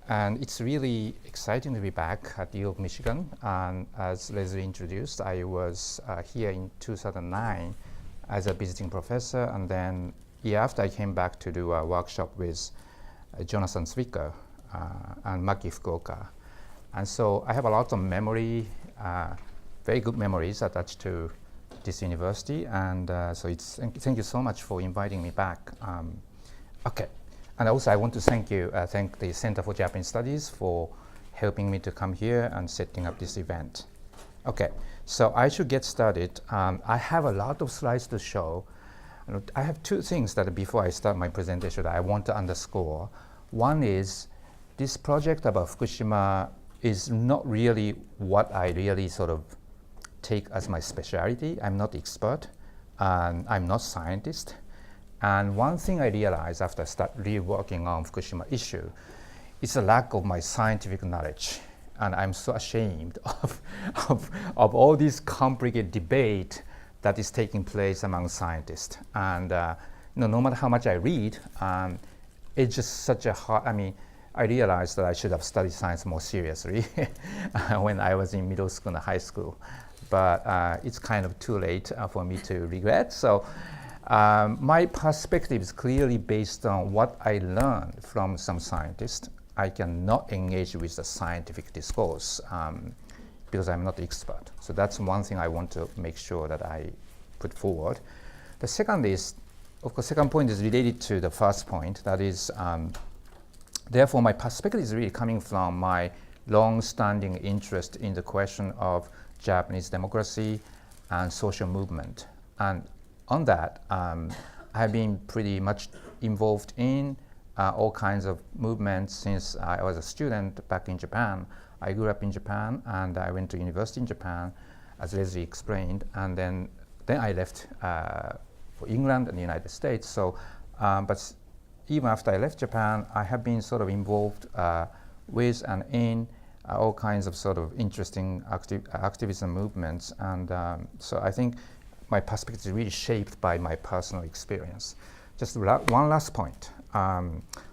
And it's really exciting to be back at U of Michigan. And as Leslie introduced, I was here in 2009 as a visiting professor, and then year after I came back to do a workshop with Jonathan Zwicker and Maki Fukuoka. And so I have a lot of memory, very good memories attached to this university, and so thank you so much for inviting me back. Okay, and also I want to thank the Center for Japanese Studies for helping me to come here and setting up this event. Okay, so I should get started. I have a lot of slides to show. I have two things that before I start my presentation that I want to underscore. One is this project about Fukushima is not really what I really sort of take as my specialty. I'm not expert, and I'm not scientist. And one thing I realized after I started really working on Fukushima issue is a lack of my scientific knowledge. And I'm so ashamed of all this complicated debate that is taking place among scientists. And no matter how much I read, it's just such a hard, I realized that I should have studied science more seriously when I was in middle school and high school. But it's kind of too late for me to regret. So my perspective is clearly based on what I learned from some scientists. I cannot engage with the scientific discourse because I'm not the expert. So that's one thing I want to make sure that I put forward. The second is, of course, second point is related to the first point. That is, therefore, my perspective is really coming from my long-standing interest in the question of Japanese democracy and social movement. And on that, I've been pretty much involved in all kinds of movements since I was a student back in Japan. I grew up in Japan, and I went to university in Japan, as Leslie explained, and then I left for England and the United States. So, but even after I left Japan, I have been sort of involved with and in all kinds of sort of interesting activism movements. And so I think my perspective is really shaped by my personal experience. Just one last point.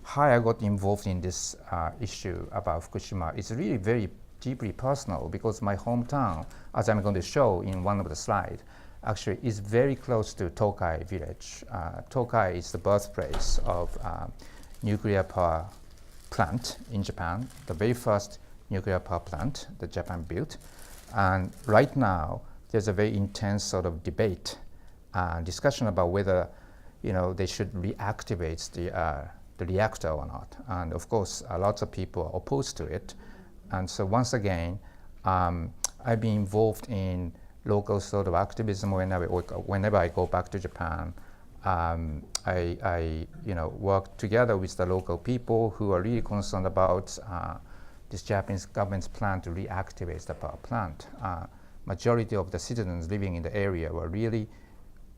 How I got involved in this issue about Fukushima is really very deeply personal, because my hometown, as I'm going to show in one of the slides, actually is very close to Tokai village. Tokai is the birthplace of nuclear power plant in Japan, the very first nuclear power plant that Japan built. And right now, there's a very intense sort of debate, discussion about whether they should reactivate the reactor or not. And of course, lots of people are opposed to it. And so once again, I've been involved in local sort of activism whenever I go back to Japan. I work together with the local people who are really concerned about this Japanese government's plan to reactivate the power plant. Majority of the citizens living in the area were really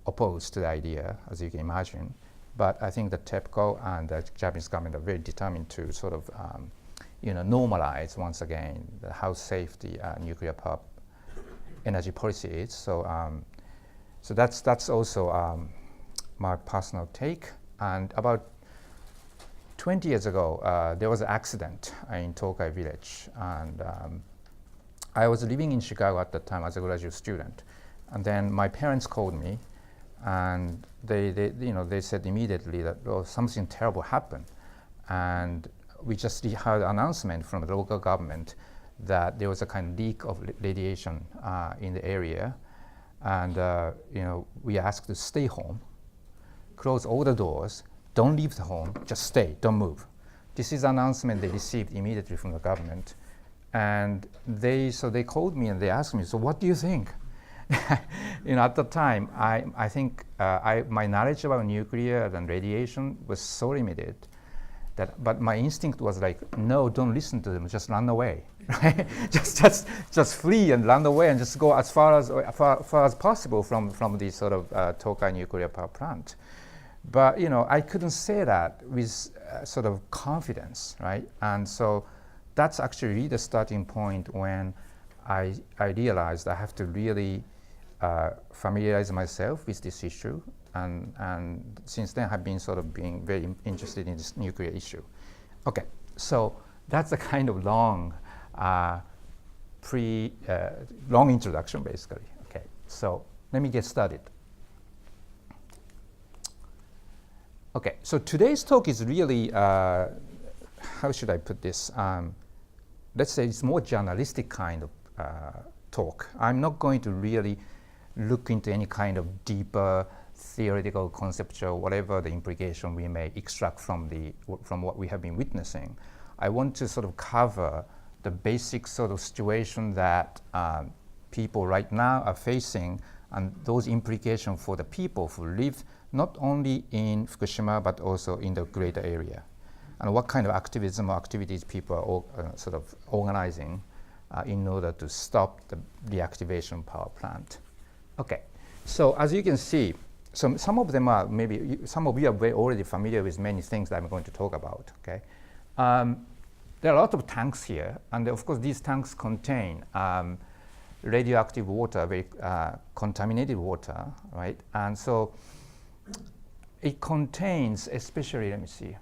opposed to the idea, as you can imagine. But I think the TEPCO and the Japanese government are very determined to sort of normalize once again how safe the nuclear power energy policy is. So, so that's also my personal take. And about 20 years ago, there was an accident in Tokai village, and I was living in Chicago at the time as a graduate student. And then my parents called me, and they said immediately that something terrible happened. And we just heard an announcement from the local government that there was a kind of leak of radiation in the area. And we asked to stay home, close all the doors, don't leave the home, just stay, don't move. This is an announcement they received immediately from the government. And they called me and they asked me, so what do you think? At the time, I think my knowledge about nuclear and radiation was so limited but my instinct was like, no, don't listen to them, just run away, right? just flee and run away and just go as far as possible from the sort of Tokai nuclear power plant. But I couldn't say that with sort of confidence, right? And so that's actually the starting point when I realized I have to really familiarize myself with this issue, and since then I've been sort of being very interested in this nuclear issue. Okay, so that's a kind of long, long introduction, basically. Okay, so let me get started. Okay, so today's talk is really, how should I put this? Let's say it's more journalistic kind of talk. I'm not going to really look into any kind of deeper theoretical, conceptual, whatever the implication we may extract from what we have been witnessing. I want to sort of cover the basic sort of situation that people right now are facing, and those implications for the people who live not only in Fukushima but also in the greater area, and what kind of activism or activities people are sort of organizing in order to stop the deactivation power plant. Okay, so as you can see, some of them are maybe, some of you are already familiar with many things that I'm going to talk about, okay? There are a lot of tanks here, and of course these tanks contain radioactive water, very contaminated water, right? And so it contains, especially, let me see,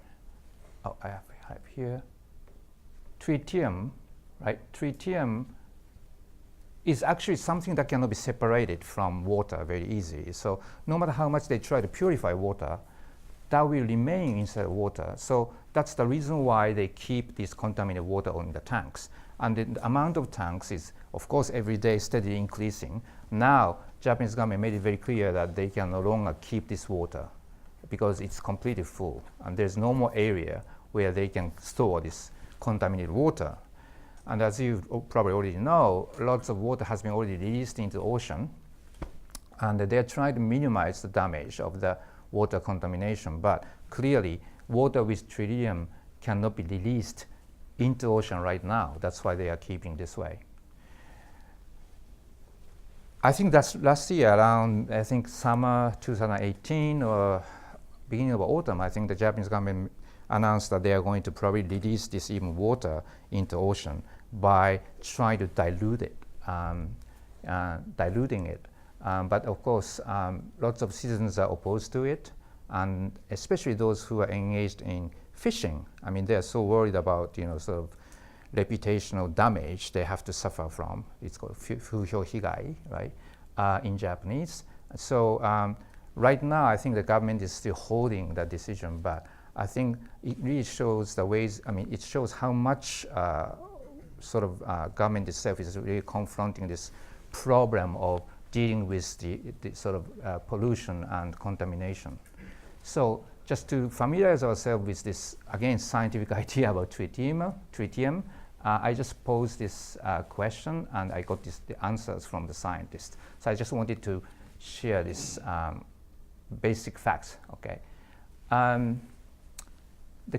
oh, I have here, tritium, right? Tritium is actually something that cannot be separated from water very easily. So no matter how much they try to purify water, that will remain inside water. So that's the reason why they keep this contaminated water in the tanks. And the amount of tanks is, of course, every day steadily increasing. Now, Japanese government made it very clear that they can no longer keep this water because it's completely full, and there's no more area where they can store this contaminated water. And as you probably already know, lots of water has been already released into the ocean, and they're trying to minimize the damage of the water contamination. But clearly, water with tritium cannot be released into the ocean right now. That's why they are keeping this way. I think that's last year, around, I think, summer 2018 or beginning of autumn, I think the Japanese government announced that they are going to probably release this even water into the ocean by trying to dilute it, diluting it. But of course, lots of citizens are opposed to it, and especially those who are engaged in fishing. I mean, they're so worried about, sort of reputational damage they have to suffer from. It's called fuhyo higai, right, in Japanese. So right now, I think the government is still holding that decision, but I think it really shows the ways, it shows how much sort of government itself is really confronting this problem of dealing with the sort of pollution and contamination. So just to familiarize ourselves with this, again, scientific idea about tritium, I just posed this question, and I got the answers from the scientists. So I just wanted to share this basic facts, okay?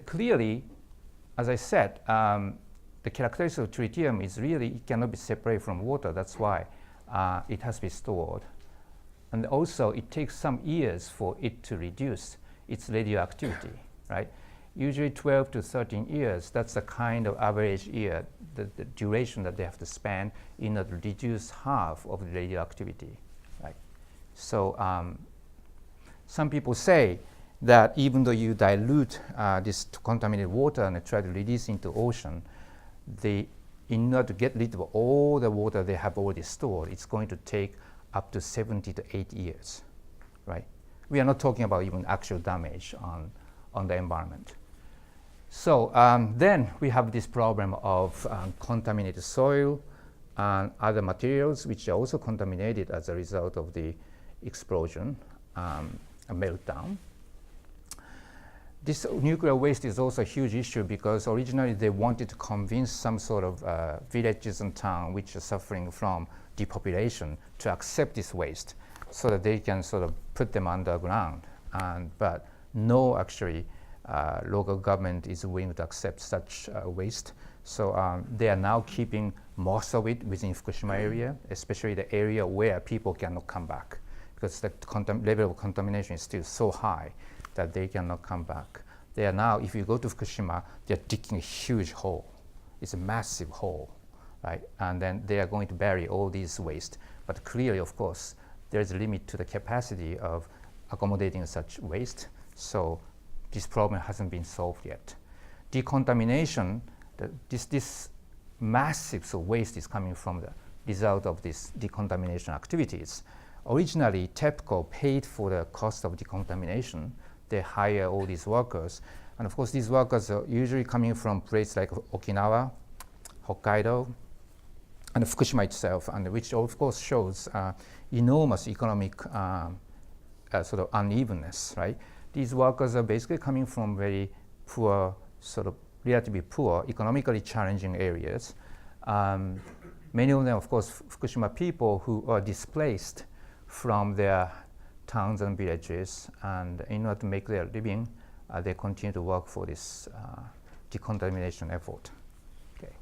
Clearly, as I said, the characteristic of tritium is really, it cannot be separated from water. That's why it has to be stored. And also, it takes some years for it to reduce its radioactivity, right? Usually 12 to 13 years, that's the kind of average year, the duration that they have to spend in order to reduce half of the radioactivity, right? So some people say that even though you dilute this contaminated water and try to release into the ocean, in order to get rid of all the water they have already stored, it's going to take up to 70 to 80 years, right? We are not talking about even actual damage on the environment. So then we have this problem of contaminated soil and other materials which are also contaminated as a result of the explosion, a meltdown. This nuclear waste is also a huge issue because originally they wanted to convince some sort of villages and towns which are suffering from depopulation to accept this waste so that they can sort of put them underground. But no, actually, local government is willing to accept such waste. So they are now keeping most of it within Fukushima area, especially the area where people cannot come back because the level of contamination is still so high that they cannot come back. They are now, if you go to Fukushima, they're digging a huge hole. It's a massive hole, right? And then they are going to bury all these waste. But clearly, of course, there's a limit to the capacity of accommodating such waste. So this problem hasn't been solved yet. Decontamination This massive waste is coming from the result of these decontamination activities. Originally, TEPCO paid for the cost of decontamination. They hire all these workers. And of course, these workers are usually coming from places like Okinawa, Hokkaido, and Fukushima itself, and which of course shows enormous economic sort of unevenness, right? These workers are basically coming from very poor, sort of relatively poor, economically challenging areas. Many of them, of course, Fukushima people who are displaced from their towns and villages, and in order to make their living, they continue to work for this decontamination effort. Okay.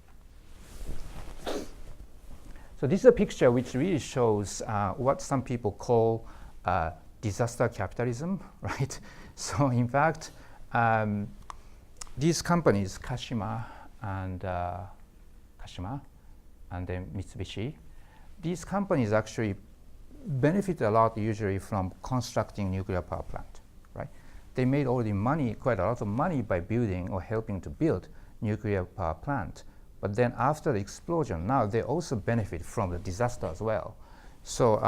So this is a picture which really shows what some people call disaster capitalism, right? So in fact, these companies, Kashima and then Mitsubishi, these companies actually benefit a lot usually from constructing nuclear power plant, right? They made already money, quite a lot of money by building or helping to build nuclear power plant. But then after the explosion, now they also benefit from the disaster as well. So,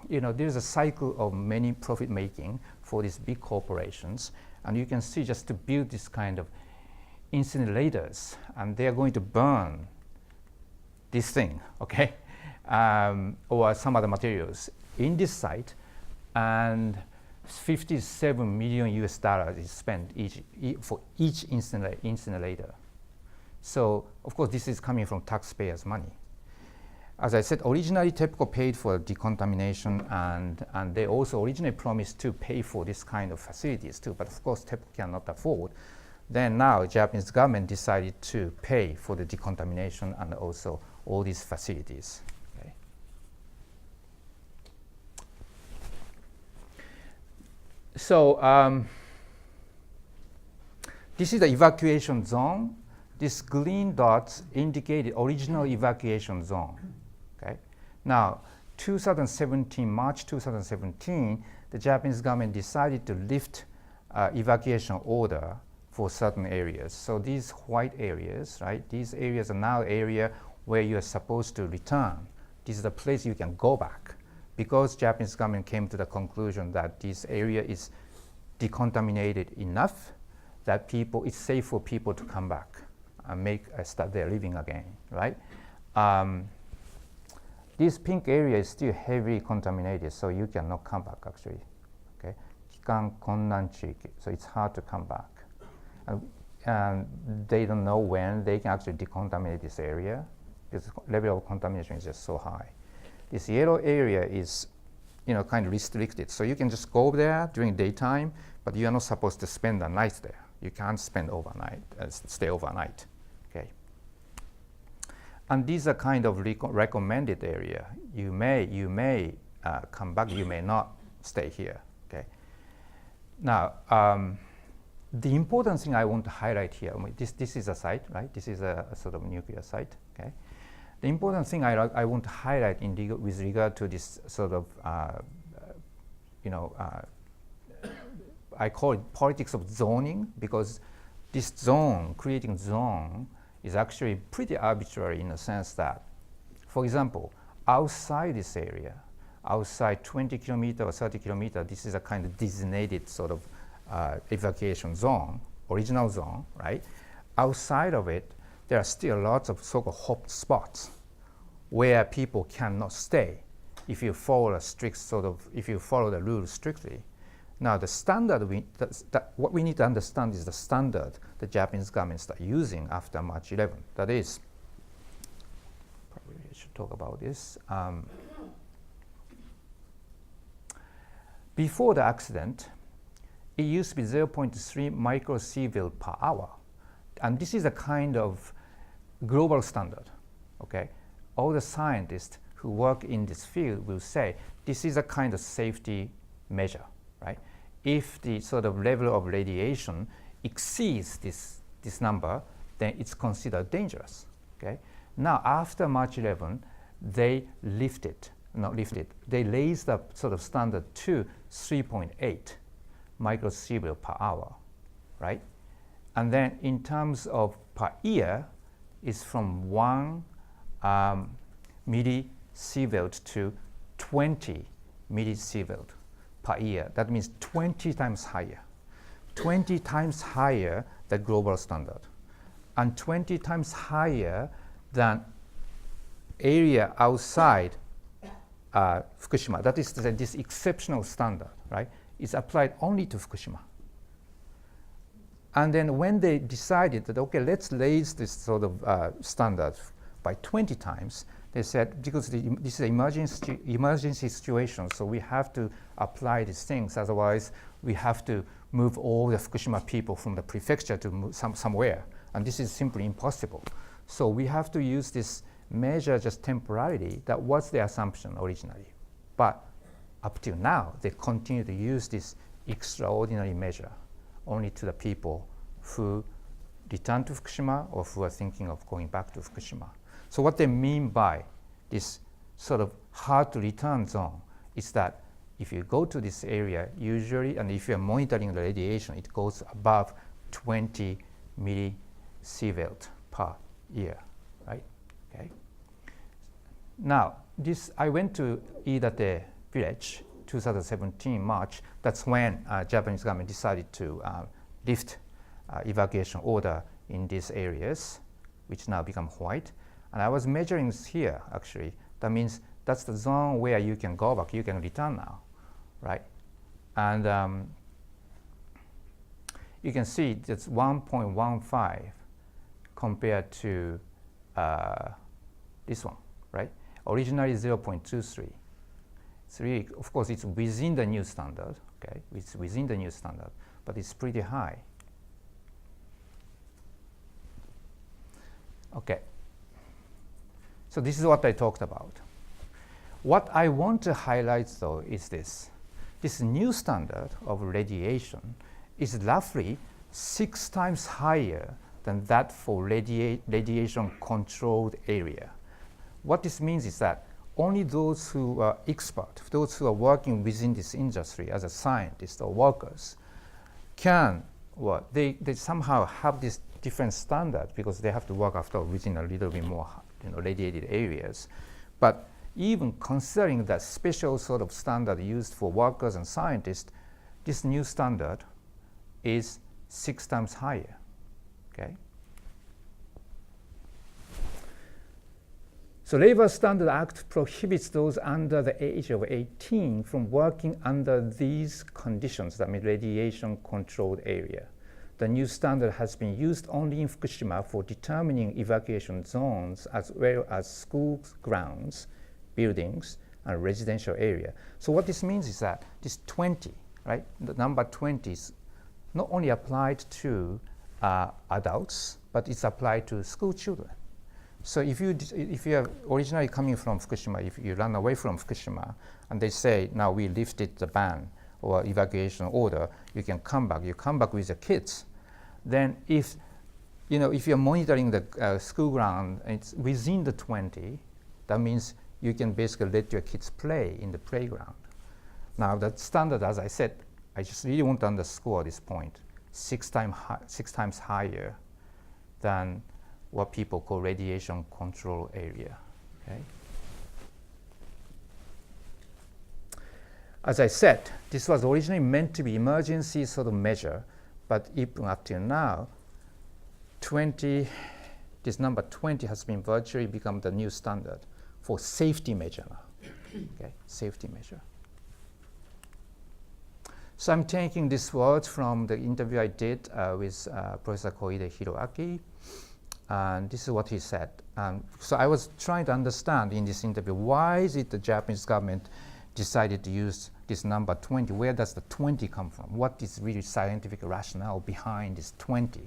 there's a cycle of many profit making for these big corporations. And you can see just to build this kind of incinerators, and they're going to burn this thing, okay? Or some other materials in this site, and $57 million is spent for each incinerator. So, of course, this is coming from taxpayers' money. As I said, originally TEPCO paid for decontamination, and they also originally promised to pay for this kind of facilities too, but of course TEPCO cannot afford. Then now Japanese government decided to pay for the decontamination and also all these facilities. Okay. So this is the evacuation zone. This green dots indicate the original evacuation zone. Okay. Now, March 2017, the Japanese government decided to lift evacuation order for certain areas. So these white areas, right? These areas are now area where you are supposed to return. This is the place you can go back, because Japanese government came to the conclusion that this area is decontaminated enough that it's safe for people to come back and start their living again, right? This pink area is still heavily contaminated, so you cannot come back actually. Okay, so it's hard to come back. And they don't know when they can actually decontaminate this area. This level of contamination is just so high. This yellow area is, kind of restricted. So you can just go there during daytime, but you are not supposed to spend the night there. You can't spend overnight, stay overnight. Okay. And these are kind of recommended area. You may come back. You may not stay here. Okay. Now, the important thing I want to highlight here, this is a site, right? This is a sort of nuclear site, okay? The important thing I want to highlight with regard to this sort of, I call it politics of zoning, because this zone, creating zone, is actually pretty arbitrary in the sense that, for example, outside this area, outside 20 kilometer or 30 kilometer, this is a kind of designated sort of evacuation zone, original zone, right? Outside of it, there are still lots of so-called hot spots where people cannot stay if you follow if you follow the rules strictly. Now, the standard, what we need to understand is the standard the Japanese government started using after March 11. That is, probably I should talk about this. Before the accident, it used to be 0.3 microsievert per hour. And this is a kind of global standard, okay? All the scientists who work in this field will say this is a kind of safety measure, right? If the sort of level of radiation exceeds this number, then it's considered dangerous, okay? Now, after March 11, they raised the sort of standard to 3.8 microsievert per hour, right? And then in terms of per year is from 1 millisievert to 20 millisievert per year. That means 20 times higher. 20 times higher than global standard, and 20 times higher than area outside Fukushima. That is this exceptional standard, right? Is applied only to Fukushima. And then when they decided that, okay, let's raise this sort of standard by 20 times, they said, because this is an emergency situation, so we have to apply these things. Otherwise, we have to move all the Fukushima people from the prefecture to move somewhere. And this is simply impossible. So we have to use this measure just temporarily. That was the assumption originally. But up till now, they continue to use this extraordinary measure only to the people who return to Fukushima or who are thinking of going back to Fukushima. So what they mean by this sort of hard to return zone is that if you go to this area usually, and if you're monitoring the radiation, it goes above 20 millisievert per year, right? Okay. Now, I went to Iidate village, 2017 March. That's when Japanese government decided to lift evacuation order in these areas, which now become white. And I was measuring here, actually. That means that's the zone where you can go back, you can return now, right? And you can see that's 1.15 compared to this one, right? Originally 0.23. It's really, of course, it's within the new standard, okay? It's within the new standard, but it's pretty high. Okay. So this is what I talked about. What I want to highlight, though, is this. This new standard of radiation is roughly 6 times higher than that for radiation-controlled area. What this means is that only those who are expert, those who are working within this industry as a scientist or workers, can, well, they somehow have this different standard because they have to work after within a little bit more radiated areas. But even considering that special sort of standard used for workers and scientists, this new standard is 6 times higher, okay? So Labor Standard Act prohibits those under the age of 18 from working under these conditions, that means radiation-controlled area. The new standard has been used only in Fukushima for determining evacuation zones as well as school grounds, buildings, and residential area. So what this means is that this 20, right, the number 20 is not only applied to adults, but it's applied to school children. So if you are originally coming from Fukushima, if you run away from Fukushima, and they say, now we lifted the ban or evacuation order, you can come back. You come back with your kids. Then if you're monitoring the school ground, it's within the 20, that means you can basically let your kids play in the playground. Now that standard, as I said, I just really want to underscore this point, 6 times higher than what people call radiation control area, okay? As I said, this was originally meant to be emergency sort of measure, but even up till now, this number 20 has been virtually become the new standard for safety measure now, okay, safety measure. So I'm taking this word from the interview I did with Professor Koide Hiroaki, and this is what he said. So I was trying to understand in this interview, why is it the Japanese government decided to use this number 20? Where does the 20 come from? What is really scientific rationale behind this 20?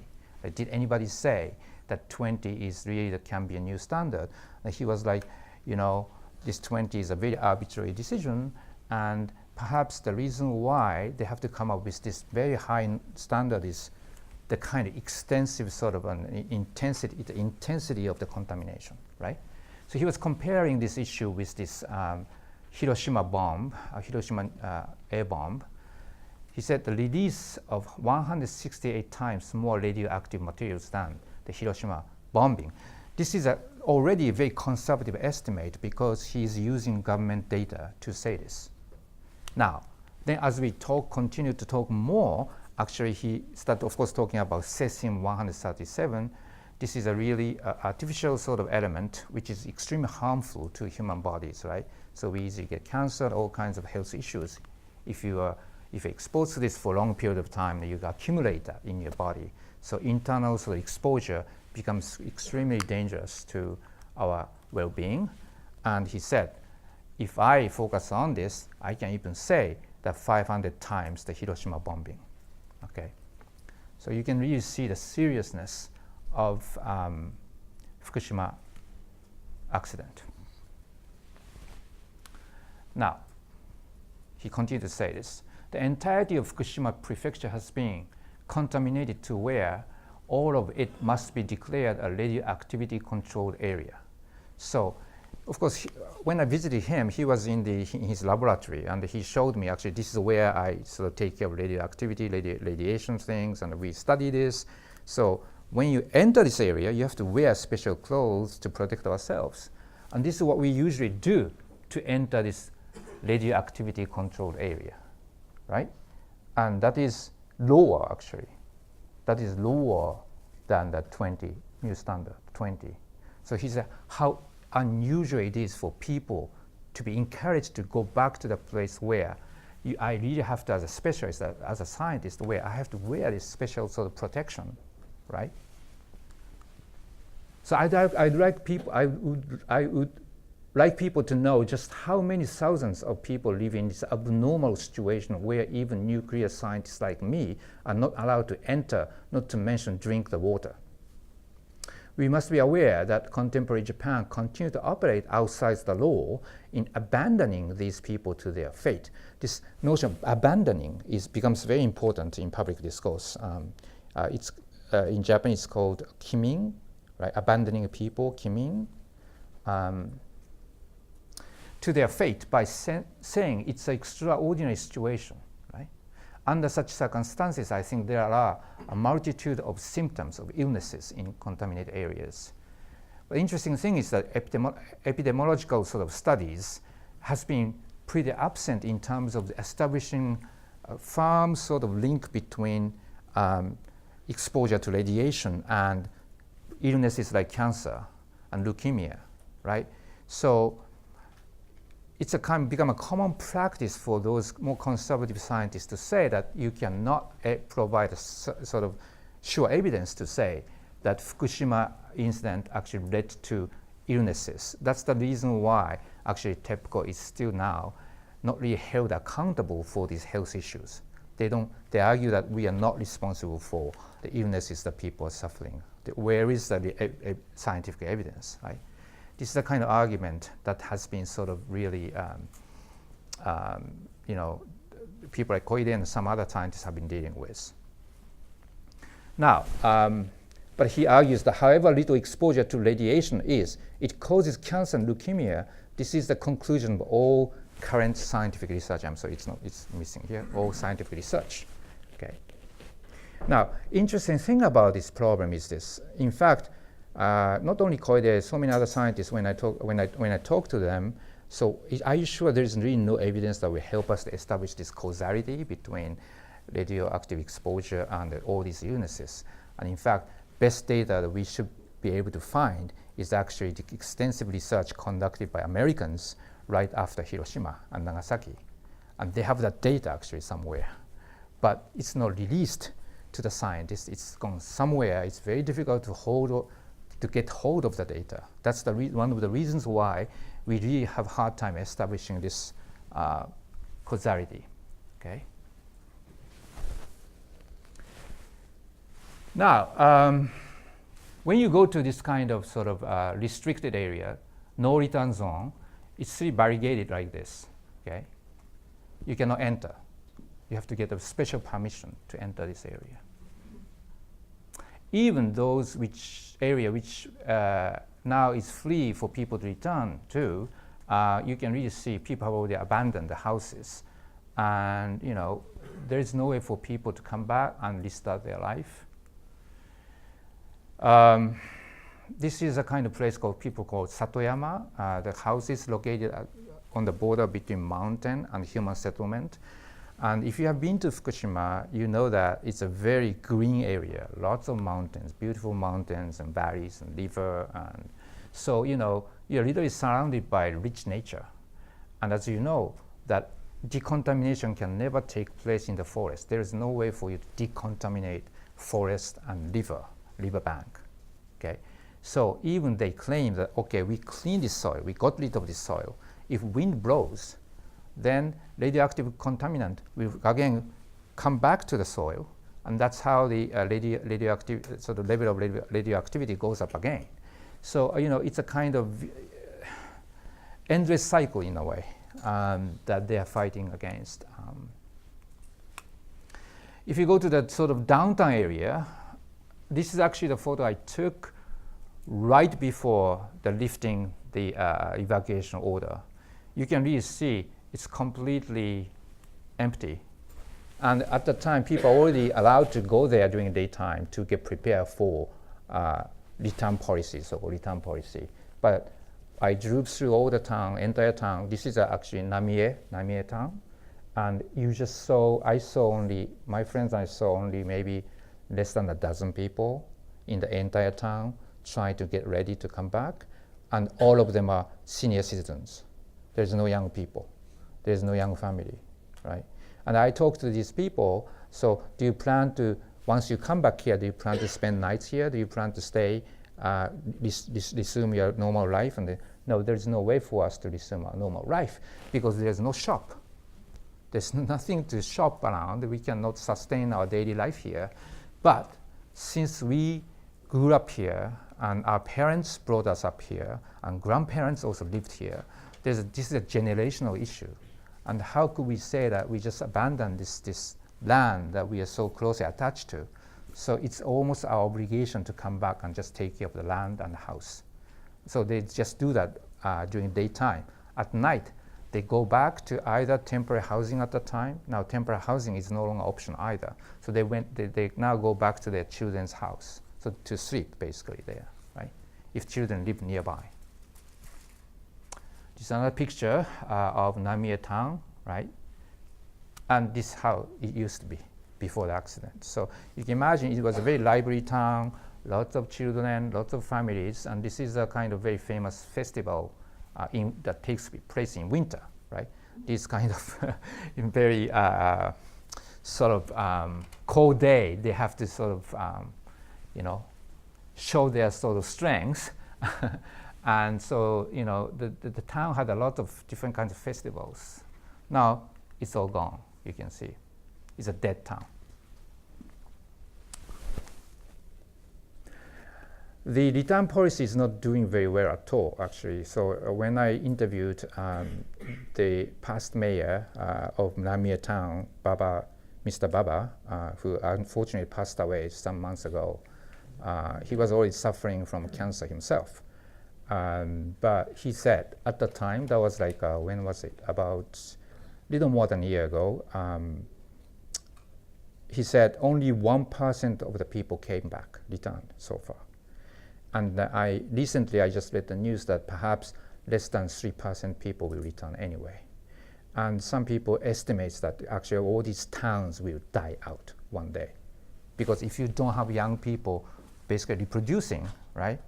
Did anybody say that 20 is really can be a new standard? And he was like, this 20 is a very arbitrary decision, and perhaps the reason why they have to come up with this very high standard is the kind of extensive sort of an intensity, the intensity of the contamination, right? So he was comparing this issue with this Hiroshima bomb, Hiroshima air bomb. He said the release of 168 times more radioactive materials than the Hiroshima bombing. This is already a very conservative estimate because he's using government data to say this. Now, then as we continue to talk more, actually he started, of course, talking about Cesium-137. This is a really artificial sort of element which is extremely harmful to human bodies, right? So we easily get cancer, all kinds of health issues. If you're exposed to this for a long period of time, you accumulate that in your body. So internal sort of exposure becomes extremely dangerous to our well-being. And he said, if I focus on this, I can even say that 500 times the Hiroshima bombing. Okay, so you can really see the seriousness of Fukushima accident. Now, he continued to say this. The entirety of Fukushima prefecture has been contaminated to where all of it must be declared a radioactivity controlled area. So, of course, when I visited him, he was in his laboratory, and he showed me, actually, this is where I sort of take care of radioactivity, radiation things, and we study this. So when you enter this area, you have to wear special clothes to protect ourselves. And this is what we usually do to enter this radioactivity controlled area, right? And that is lower, actually. That is lower than the 20, new standard, 20. So he said how unusual it is for people to be encouraged to go back to the place where I really have to, as a specialist, as a scientist, where I have to wear this special sort of protection, right? So I would like people to know just how many thousands of people live in this abnormal situation where even nuclear scientists like me are not allowed to enter, not to mention drink the water. We must be aware that contemporary Japan continues to operate outside the law in abandoning these people to their fate. This notion of abandoning becomes very important in public discourse. In Japanese, it's called kimin, right? Abandoning people, kimin, to their fate by saying it's an extraordinary situation, right? Under such circumstances, I think there are a multitude of symptoms of illnesses in contaminated areas. The interesting thing is that epidemiological sort of studies has been pretty absent in terms of establishing a firm sort of link between exposure to radiation and illnesses like cancer and leukemia, right? So it's become a common practice for those more conservative scientists to say that you cannot provide a sort of sure evidence to say that Fukushima incident actually led to illnesses. That's the reason why actually TEPCO is still now not really held accountable for these health issues. They argue that we are not responsible for the illnesses that people are suffering. Where is the scientific evidence, right? This is the kind of argument that has been sort of really, people like Koide and some other scientists have been dealing with. Now, but he argues that however little exposure to radiation is, it causes cancer and leukemia. This is the conclusion of all current scientific research. I'm sorry, it's missing here, all scientific research, okay? Now, interesting thing about this problem is this. In fact, not only Koide, so many other scientists, when I talk to them, so are you sure there is really no evidence that will help us to establish this causality between radioactive exposure and all these illnesses? And in fact, best data that we should be able to find is actually the extensive research conducted by Americans right after Hiroshima and Nagasaki. And they have that data actually somewhere. But it's not released to the scientists. It's gone somewhere. It's very difficult to get hold of the data. That's one of the reasons why we really have a hard time establishing this causality, okay? Now, when you go to this kind of sort of restricted area, no return zone, it's really barricaded like this, okay? You cannot enter. You have to get a special permission to enter this area. Even those area which now is free for people to return to, you can really see people have already abandoned the houses. And there is no way for people to come back and restart their life. This is a kind of place called people call Satoyama. The house is located on the border between mountain and human settlement. And if you have been to Fukushima, you know that it's a very green area, lots of mountains, beautiful mountains and valleys and river. And so, you're literally surrounded by rich nature. And as you know, that decontamination can never take place in the forest. There is no way for you to decontaminate forest and riverbank, okay? So even they claim that, okay, we cleaned this soil, we got rid of this soil. If wind blows, then radioactive contaminant will again come back to the soil, and that's how the radioactive, so the level of radioactivity goes up again. So it's a kind of endless cycle in a way that they are fighting against. If you go to that sort of downtown area, this is actually the photo I took right before the lifting the evacuation order. You can really see it's completely empty. And at the time, people are already allowed to go there during daytime to get prepared for return policy, so-called return policy. But I drove through all the town, entire town. This is actually Namie town. And my friends and I saw only maybe less than a dozen people in the entire town trying to get ready to come back. And all of them are senior citizens. There's no young people. There's no young family, right? And I talked to these people, so do you plan to, once you come back here, do you plan to spend nights here? Do you plan to stay, resume your normal life? And no, there's no way for us to resume our normal life because there's no shop. There's nothing to shop around. We cannot sustain our daily life here. But since we grew up here and our parents brought us up here and grandparents also lived here, this is a generational issue. And how could we say that we just abandon this land that we are so closely attached to? So it's almost our obligation to come back and just take care of the land and the house. So they just do that during daytime. At night, they go back to either temporary housing at the time. Now temporary housing is no longer an option either. So they now go back to their children's house. So to sleep basically there, right? If children live nearby. This is another picture of Namie town, right? And this is how it used to be before the accident. So you can imagine it was a very lively town, lots of children, lots of families, and this is a kind of very famous festival that takes place in winter, right? This kind of very sort of cold day, they have to sort of, show their sort of strength. And so, the town had a lot of different kinds of festivals. Now, it's all gone, you can see. It's a dead town. The return policy is not doing very well at all, actually. So when I interviewed the past mayor of Namie town, Mr. Baba, who unfortunately passed away some months ago, he was already suffering from cancer himself. But he said at the time, that was like, when was it? About a little more than a year ago. He said only 1% of the people came back, returned so far. And recently I just read the news that perhaps less than 3% people will return anyway. And some people estimate that actually all these towns will die out one day. Because if you don't have young people basically reproducing, right?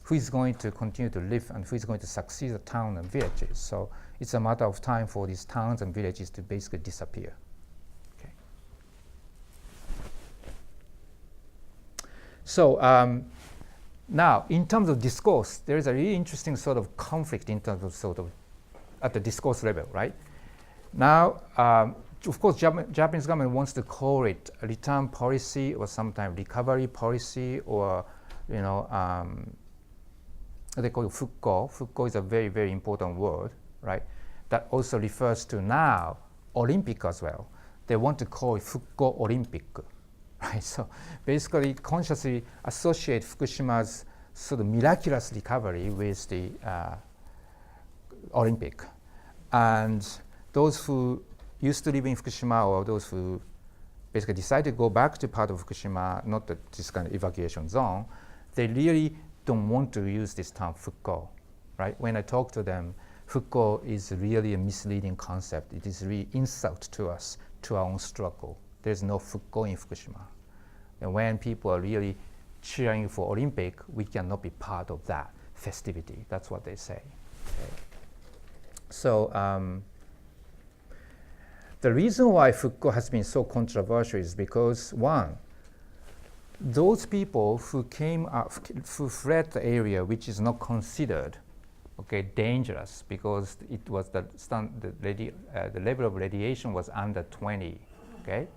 Who is going to continue to live and who is going to succeed the town and villages? So it's a matter of time for these towns and villages to basically disappear. Okay. So now, in terms of discourse, there is a really interesting sort of conflict in terms of sort of at the discourse level, right? Now, of course, Japanese government wants to call it a return policy or sometimes recovery policy or, they call it Fukko. Fukko is a very, very important word, right? That also refers to now Olympic as well. They want to call it Fukko Olympic, right? So basically consciously associate Fukushima's sort of miraculous recovery with the Olympic. And those who used to live in Fukushima or those who basically decided to go back to part of Fukushima, not this kind of evacuation zone, they really don't want to use this term Fukko, right? When I talk to them, Fukko is really a misleading concept. It is really insult to us, to our own struggle. There's no Fukko in Fukushima. And when people are really cheering for Olympic, we cannot be part of that festivity. That's what they say. Okay. So the reason why Fukko has been so controversial is because, one, those people who came up, who fled the area which is not considered dangerous because it was the level of radiation was under 20, okay?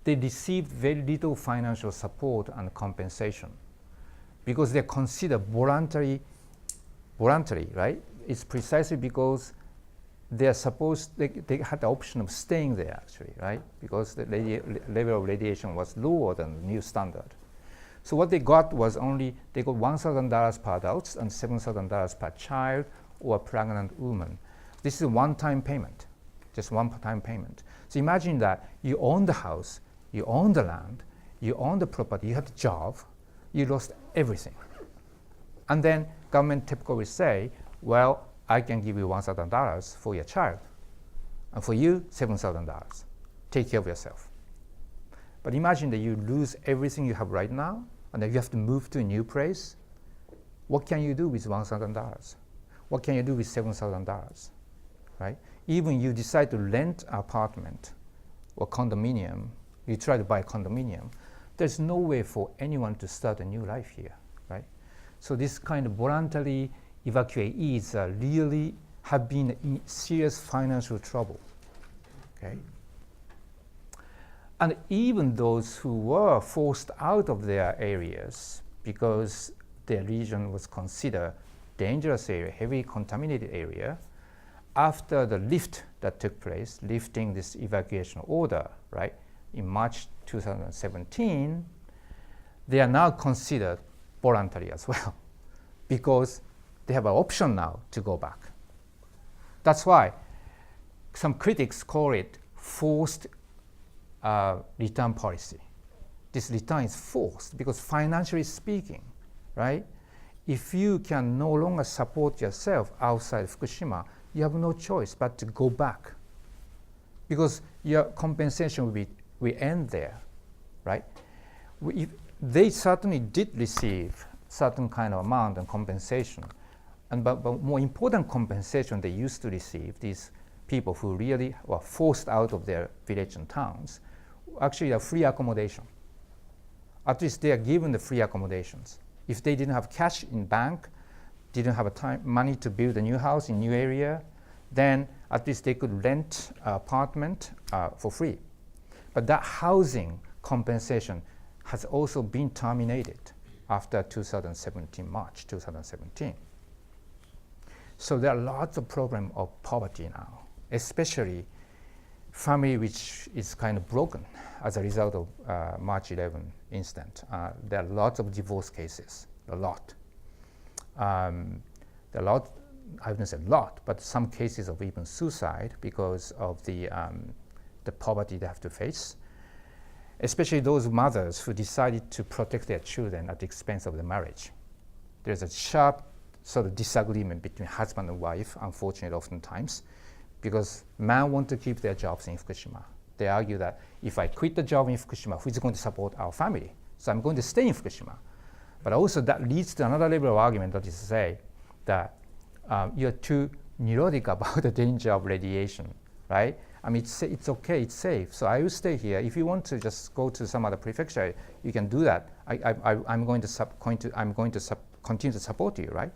They received very little financial support and compensation because they're considered voluntary, right? It's precisely because they had the option of staying there actually, right? Because the level of radiation was lower than the new standard. So what they got was they got $1,000 per adult and $7,000 per child or pregnant woman. This is a one-time payment, just one-time payment. So imagine that you own the house, you own the land, you own the property, you have the job, you lost everything. And then government typically will say, well, I can give you $1,000 for your child, and for you, $7,000. Take care of yourself. But imagine that you lose everything you have right now, and then you have to move to a new place. What can you do with $1,000? What can you do with $7,000, right? Even you decide to rent an apartment or condominium, you try to buy a condominium, there's no way for anyone to start a new life here, right? So this kind of voluntary evacuees really have been in serious financial trouble, okay? And even those who were forced out of their areas because their region was considered dangerous area, heavily contaminated area, after the lift that took place, lifting this evacuation order, right, in March 2017, they are now considered voluntary as well because they have an option now to go back. That's why some critics call it forced return policy. This return is forced because financially speaking, right? If you can no longer support yourself outside Fukushima, you have no choice but to go back because your compensation will end there, right? They certainly did receive certain kind of amount and compensation, but more important compensation they used to receive, these people who really were forced out of their village and towns, actually a free accommodation. At least they are given the free accommodations. If they didn't have cash in bank, didn't have money to build a new house in new area, then at least they could rent an apartment for free. But that housing compensation has also been terminated after 2017, March 2017. So there are lots of problems of poverty now, especially family which is kind of broken as a result of March 11 incident. There are lots of divorce cases, a lot. There are a lot, I wouldn't say a lot, but some cases of even suicide because of the poverty they have to face, especially those mothers who decided to protect their children at the expense of the marriage. There's a sharp sort of disagreement between husband and wife, unfortunately, oftentimes, because men want to keep their jobs in Fukushima. They argue that if I quit the job in Fukushima, who's going to support our family? So I'm going to stay in Fukushima. But also that leads to another level of argument, that is to say that you're too neurotic about the danger of radiation, right? I mean, it's okay, it's safe, so I will stay here. If you want to just go to some other prefecture, you can do that. I'm going to continue to support you, right?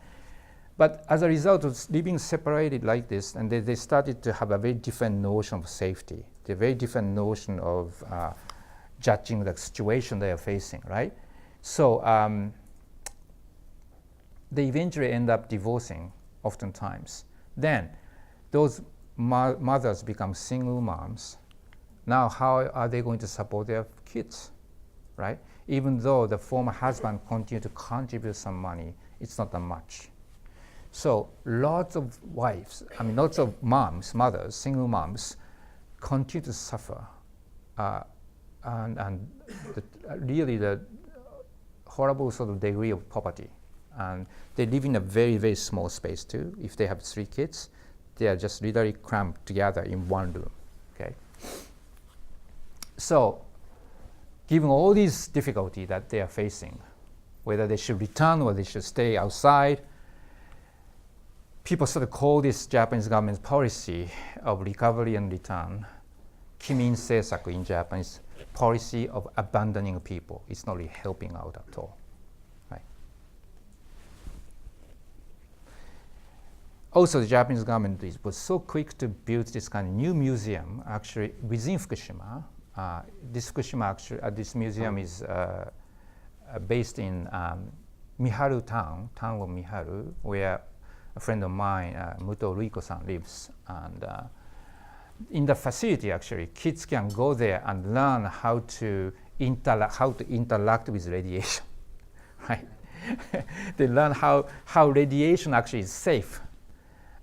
But as a result of living separated like this, and they started to have a very different notion of safety, a very different notion of judging the situation they are facing, right? So they eventually end up divorcing, oftentimes. Then those mothers become single moms. Now how are they going to support their kids, right? Even though the former husband continued to contribute some money, it's not that much. So lots of wives, lots of mothers, single moms, continue to suffer and really the horrible sort of degree of poverty. And they live in a very, very small space too. If they have 3 kids, they are just literally cramped together in one room, okay? So, given all these difficulty that they are facing, whether they should return or they should stay outside, people sort of call this Japanese government's policy of recovery and return, kimin seisaku in Japanese, policy of abandoning people. It's not really helping out at all, right? Also, the Japanese government was so quick to build this kind of new museum, actually within Fukushima. This Fukushima, actually, this museum is based in Miharu town of Miharu, where a friend of mine, Muto Ruiko-san, lives. And in the facility, actually, kids can go there and learn how to interact with radiation, right? They learn how radiation actually is safe.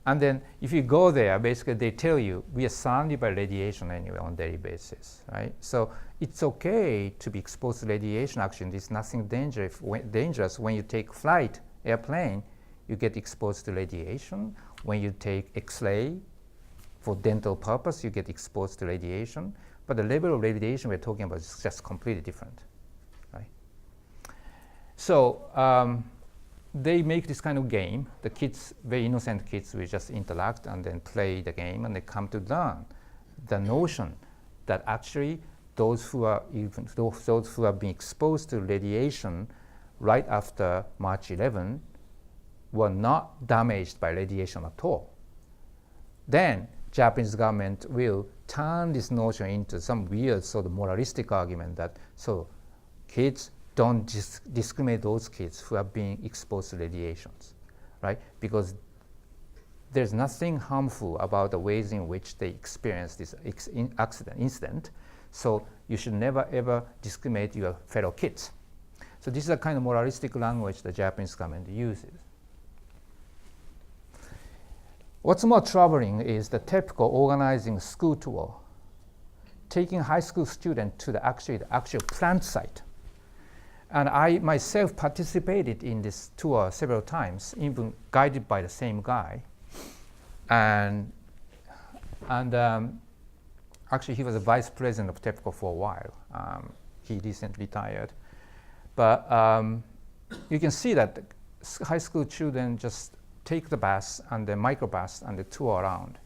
And then if you go there, basically they tell you, we are surrounded by radiation anyway on a daily basis, right? So it's okay to be exposed to radiation. Actually, there's nothing dangerous when you take flight, airplane, you get exposed to radiation. When you take X-ray for dental purpose, you get exposed to radiation. But the level of radiation we're talking about is just completely different, right? So they make this kind of game. The kids, very innocent kids, will just interact and then play the game, and they come to learn the notion that actually those who are being exposed to radiation right after March 11 were not damaged by radiation at all. Then Japanese government will turn this notion into some weird sort of moralistic argument that so kids don't discriminate those kids who are being exposed to radiations, right? Because there's nothing harmful about the ways in which they experience this incident. So you should never ever discriminate your fellow kids. So this is a kind of moralistic language the Japanese government uses. What's more troubling is the TEPCO organizing school tour, taking high school students to the actual plant site. And I myself participated in this tour several times, even guided by the same guy. And actually, he was a vice president of TEPCO for a while. He recently retired. But you can see that the high school children just take the bus and the microbus and the tour around.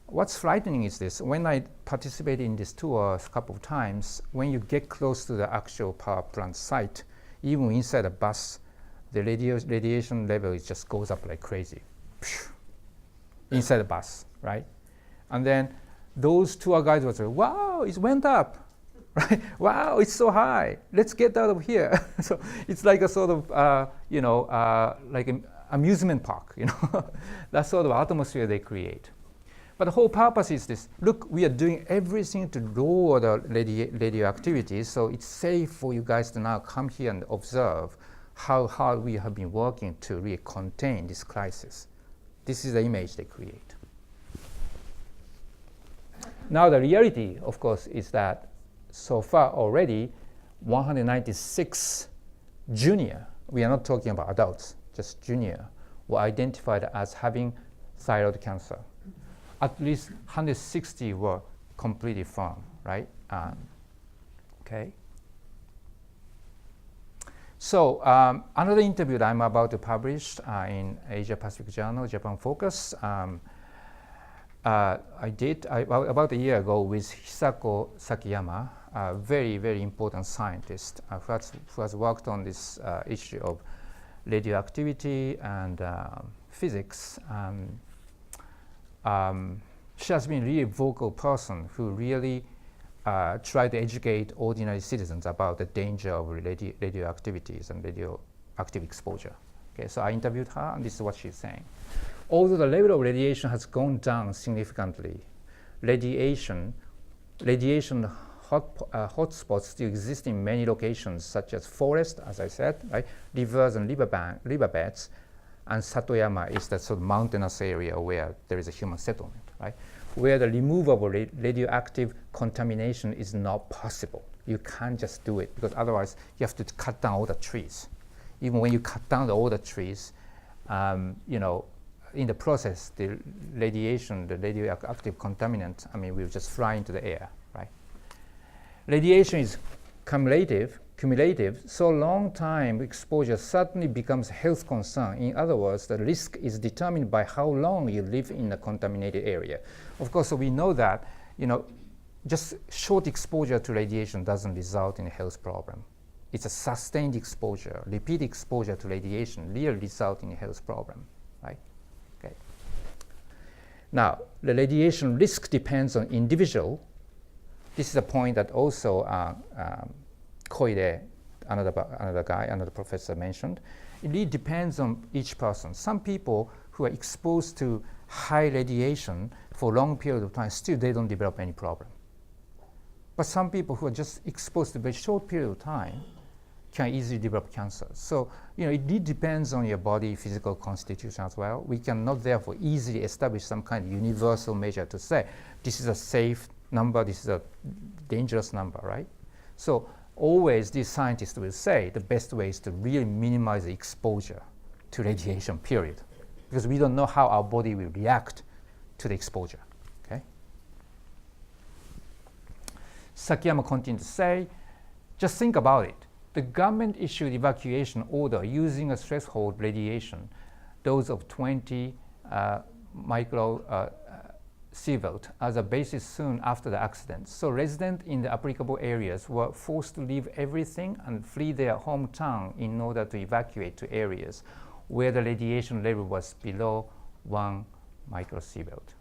What's frightening is this: when I participated in this tour a couple of times, when you get close to the actual power plant site, even inside the bus, the radiation level just goes up like crazy. Inside the bus, right? And then those tour guides would say, wow, it went up, right? Wow, it's so high. Let's get out of here. So it's like a sort of, like an amusement park, that sort of atmosphere they create. But the whole purpose is this: look, we are doing everything to lower the radioactivity, so it's safe for you guys to now come here and observe how hard we have been working to really contain this crisis. This is the image they create. Now the reality, of course, is that so far already 196 junior, we are not talking about adults, just junior, were identified as having thyroid cancer. At least 160 were completely firm, right? Okay. So another interview that I'm about to publish in Asia Pacific Journal, Japan Focus, I did about a year ago with Hisako Sakiyama, a very, very important scientist who has worked on this issue of radioactivity and physics. She has been a really vocal person who really tried to educate ordinary citizens about the danger of radioactivities and radioactive exposure. Okay, so I interviewed her, and this is what she's saying. Although the level of radiation has gone down significantly, radiation hotspots still exist in many locations, such as forests, as I said, right? Rivers and riverbeds, and Satoyama is the sort of mountainous area where there is a human settlement, right? Where the removal of radioactive contamination is not possible. You can't just do it, because otherwise you have to cut down all the trees. Even when you cut down all the trees, you know, in the process, the radiation, the radioactive contaminant, I mean, will just fly into the air, right? Radiation is cumulative, so long time exposure suddenly becomes a health concern. In other words, the risk is determined by how long you live in a contaminated area. Of course, so we know that, you know, just short exposure to radiation doesn't result in a health problem. It's a sustained exposure, repeat exposure to radiation really result in a health problem, right? Okay. Now, the radiation risk depends on individual. This is a point that also Koide, another professor mentioned. It really depends on each person. Some people who are exposed to high radiation for a long period of time, still they don't develop any problem. But some people who are just exposed to a very short period of time can easily develop cancer. So, you know, it really depends on your body physical constitution as well. We cannot therefore easily establish some kind of universal measure to say, this is a safe number, this is a dangerous number, right? So always these scientists will say the best way is to really minimize the exposure to radiation, period. Because we don't know how our body will react to the exposure, okay? Sakiyama continued to say, just think about it. The government issued evacuation order using a threshold radiation, dose of 20 microsievert as a basis soon after the accident. So residents in the applicable areas were forced to leave everything and flee their hometown in order to evacuate to areas where the radiation level was below 1 microsievert.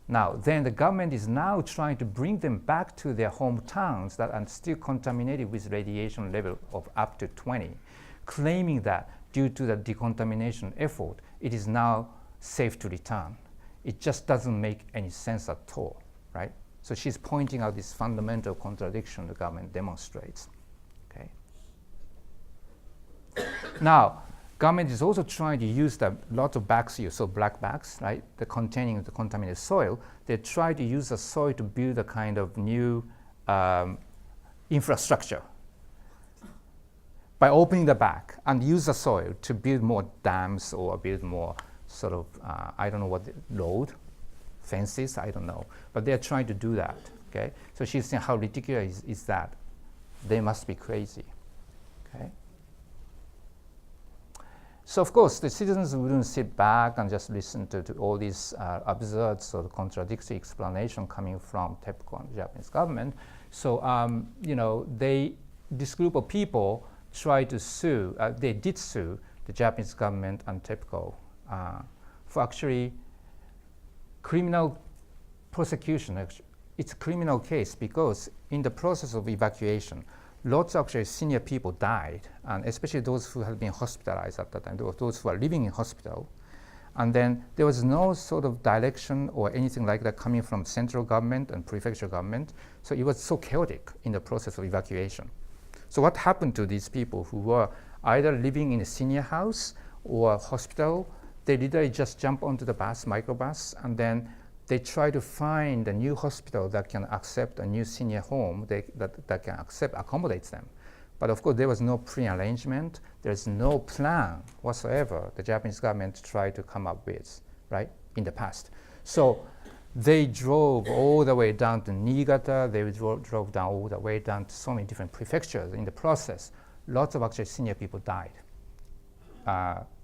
Now, then the government is now trying to bring them back to their hometowns that are still contaminated with radiation level of up to 20, claiming that due to the decontamination effort, it is now safe to return. It just doesn't make any sense at all, right? So she's pointing out this fundamental contradiction the government demonstrates, okay? Now, government is also trying to use the lot of bags here, so black bags, right, the containing the contaminated soil. They try to use the soil to build a kind of new infrastructure by opening the bag and use the soil to build more dams or build more sort of, I don't know what, road, fences, I don't know. But they're trying to do that, okay? So she's saying how ridiculous is that? They must be crazy, okay? So of course, the citizens wouldn't sit back and just listen to all these absurd sort of contradictory explanation coming from TEPCO and the Japanese government. So you know, this group of people tried to sue. They did sue the Japanese government and TEPCO for actually criminal prosecution. It's a criminal case because in the process of evacuation, lots of actually senior people died, and especially those who had been hospitalized at that time, those who are living in hospital. And then there was no sort of direction or anything like that coming from central government and prefecture government. So it was so chaotic in the process of evacuation. So what happened to these people who were either living in a senior house or hospital? They literally just jump onto the bus, microbus, and then they try to find a new hospital that can accept a new senior home that can accommodate them. But of course, there was no pre-arrangement. There's no plan whatsoever the Japanese government tried to come up with, right, in the past. So they drove all the way down to Niigata. They drove down all the way down to so many different prefectures. In the process, lots of actually senior people died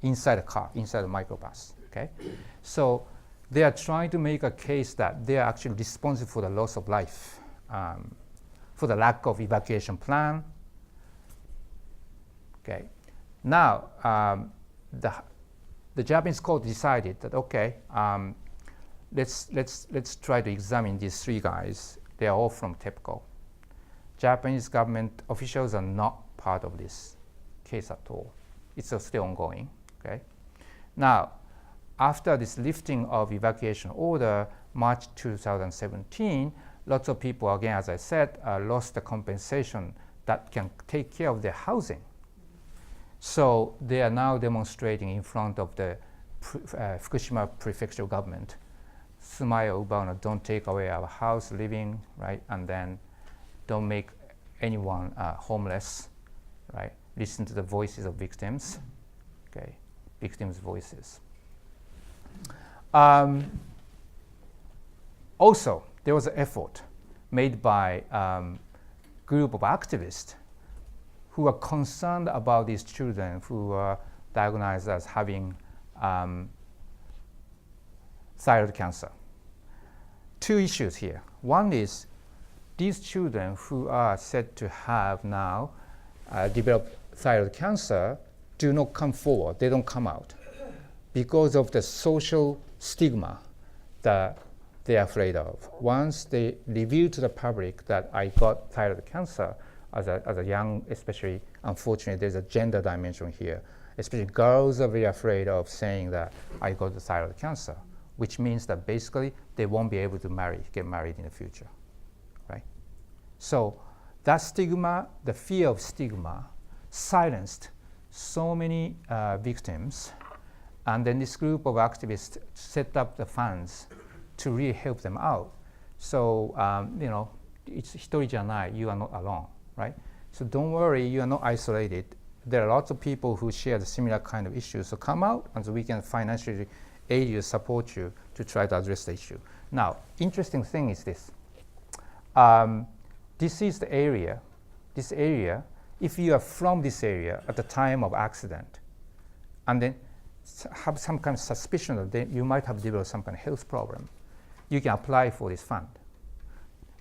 inside a car, inside a microbus, okay? So they are trying to make a case that they are actually responsible for the loss of life, for the lack of evacuation plan. Okay. Now, the Japanese court decided that, okay, let's try to examine these three guys. They are all from TEPCO. Japanese government officials are not part of this case at all. It's still ongoing, okay? Now, after this lifting of evacuation order, March 2017, lots of people, again, as I said, lost the compensation that can take care of their housing. So they are now demonstrating in front of the Fukushima prefectural government. Sumayo Ubano, don't take away our house, living, right? And then don't make anyone homeless, right? Listen to the voices of victims, okay? Victims' voices. Also, there was an effort made by a group of activists who are concerned about these children who are diagnosed as having thyroid cancer. Two issues here. One is these children who are said to have now developed thyroid cancer do not come forward, they don't come out because of the social stigma that they're afraid of. Once they reveal to the public that I got thyroid cancer as a young, especially, unfortunately, there's a gender dimension here. Especially girls are very afraid of saying that I got the thyroid cancer, which means that basically they won't be able to get married in the future, right? So that stigma, the fear of stigma, silenced so many victims, and then this group of activists set up the funds to really help them out. So, you know, it's hitori janai, you are not alone, right? So don't worry, you are not isolated. There are lots of people who share the similar kind of issues. So come out, and so we can financially aid you, support you to try to address the issue. Now, interesting thing is this. This is the area. This area, if you are from this area at the time of accident, and then have some kind of suspicion that you might have developed some kind of health problem, you can apply for this fund.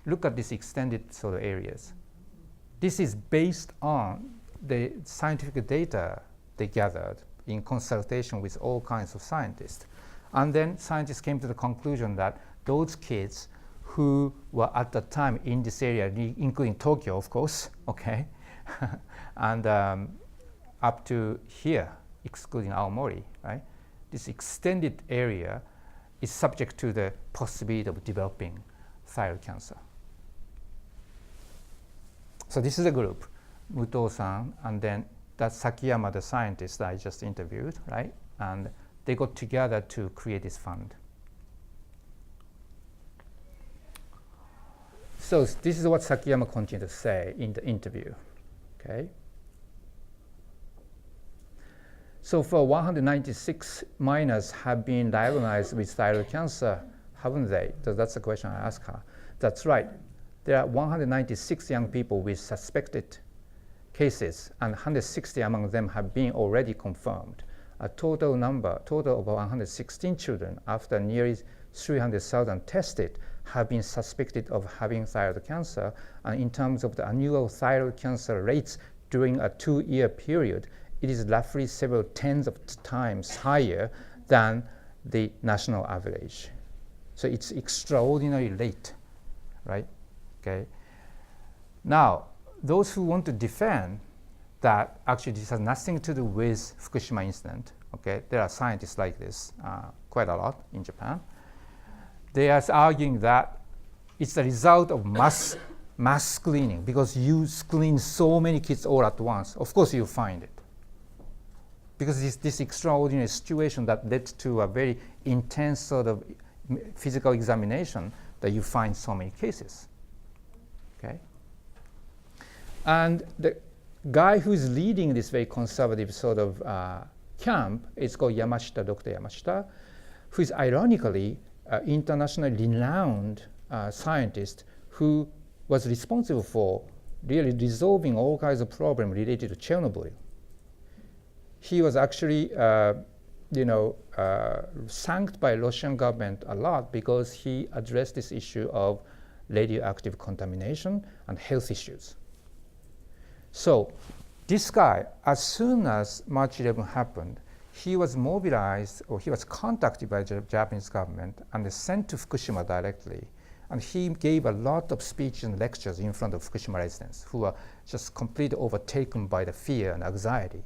Look at these extended sort of areas. This is based on the scientific data they gathered in consultation with all kinds of scientists. And then scientists came to the conclusion that those kids who were at the time in this area, including Tokyo, of course, okay, and up to here, excluding Aomori, right? This extended area is subject to the possibility of developing thyroid cancer. So this is a group, Muto-san, and then that's Sakiyama, the scientist that I just interviewed, right? And they got together to create this fund. So this is what Sakiyama continued to say in the interview, okay? So for 196 minors have been diagnosed with thyroid cancer, haven't they? So that's the question I asked her. That's right. There are 196 young people with suspected cases, and 160 among them have been already confirmed. A total of 116 children, after nearly 300,000 tested, have been suspected of having thyroid cancer. And in terms of the annual thyroid cancer rates during a 2-year period, it is roughly several tens of times higher than the national average. So it's extraordinarily late, right? Okay. Now, those who want to defend that actually this has nothing to do with Fukushima incident, okay, there are scientists like this, quite a lot in Japan. They are arguing that it's the result of mass screening, because you screen so many kids all at once. Of course you find it. Because this extraordinary situation that led to a very intense sort of physical examination that you find so many cases. Okay? And the guy who's leading this very conservative sort of camp is called Yamashita, Dr. Yamashita, who is ironically an internationally renowned scientist who was responsible for really resolving all kinds of problems related to Chernobyl. He was actually, thanked by Russian government a lot because he addressed this issue of radioactive contamination and health issues. So this guy, as soon as March 11 happened, he was mobilized, or he was contacted by the Japanese government and sent to Fukushima directly. And he gave a lot of speeches and lectures in front of Fukushima residents who were just completely overtaken by the fear and anxiety.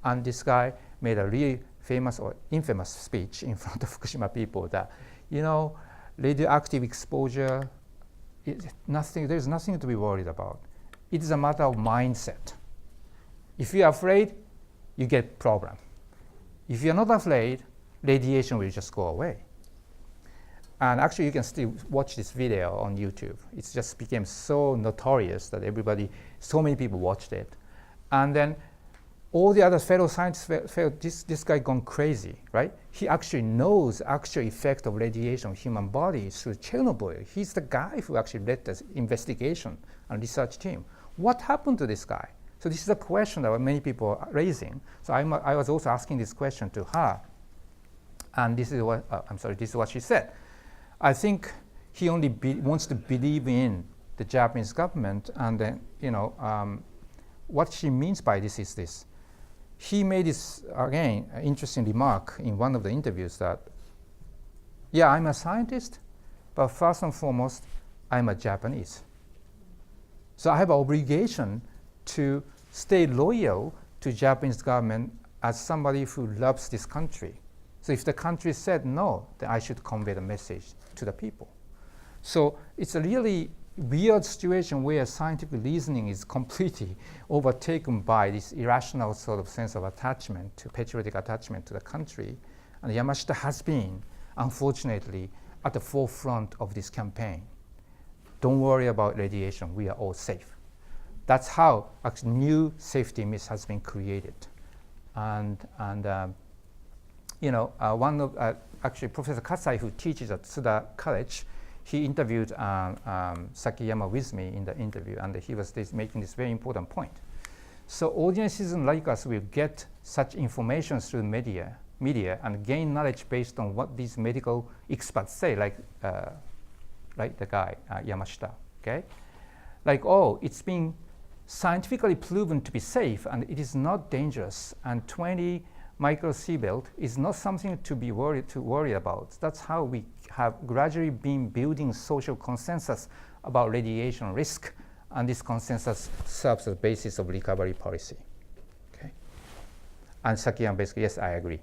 And this guy made a really famous or infamous speech in front of Fukushima people that, radioactive exposure, there's nothing to be worried about. It is a matter of mindset. If you're afraid, you get problem. If you're not afraid, radiation will just go away. And actually, you can still watch this video on YouTube. It just became so notorious that so many people watched it. And then all the other fellow scientists felt this guy gone crazy, right? He actually knows the actual effect of radiation on human bodies through Chernobyl. He's the guy who actually led this investigation and research team. What happened to this guy? So this is a question that many people are raising. So I was also asking this question to her. And this is what she said. I think he only wants to believe in the Japanese government. And then, what she means by this is this. He made this, again, interesting remark in one of the interviews that, yeah, I'm a scientist, but first and foremost, I'm a Japanese. So I have an obligation to stay loyal to Japanese government as somebody who loves this country. So if the country said no, then I should convey the message to the people. So it's a really weird situation where scientific reasoning is completely overtaken by this irrational sort of sense of attachment, patriotic attachment to the country. And Yamashita has been, unfortunately, at the forefront of this campaign. Don't worry about radiation, we are all safe. That's how a new safety myth has been created. Actually, Professor Katsai, who teaches at Tsuda College, he interviewed Sakiyama with me in the interview, and he was making this very important point. So ordinary citizens like us will get such information through media and gain knowledge based on what these medical experts say, like the guy, Yamashita, okay? Like, oh, it's been scientifically proven to be safe and it is not dangerous, and 20 microsievert is not something to worry about. That's how we have gradually been building social consensus about radiation risk, and this consensus serves as the basis of recovery policy. Okay, and Sakiyama basically, yes, I agree.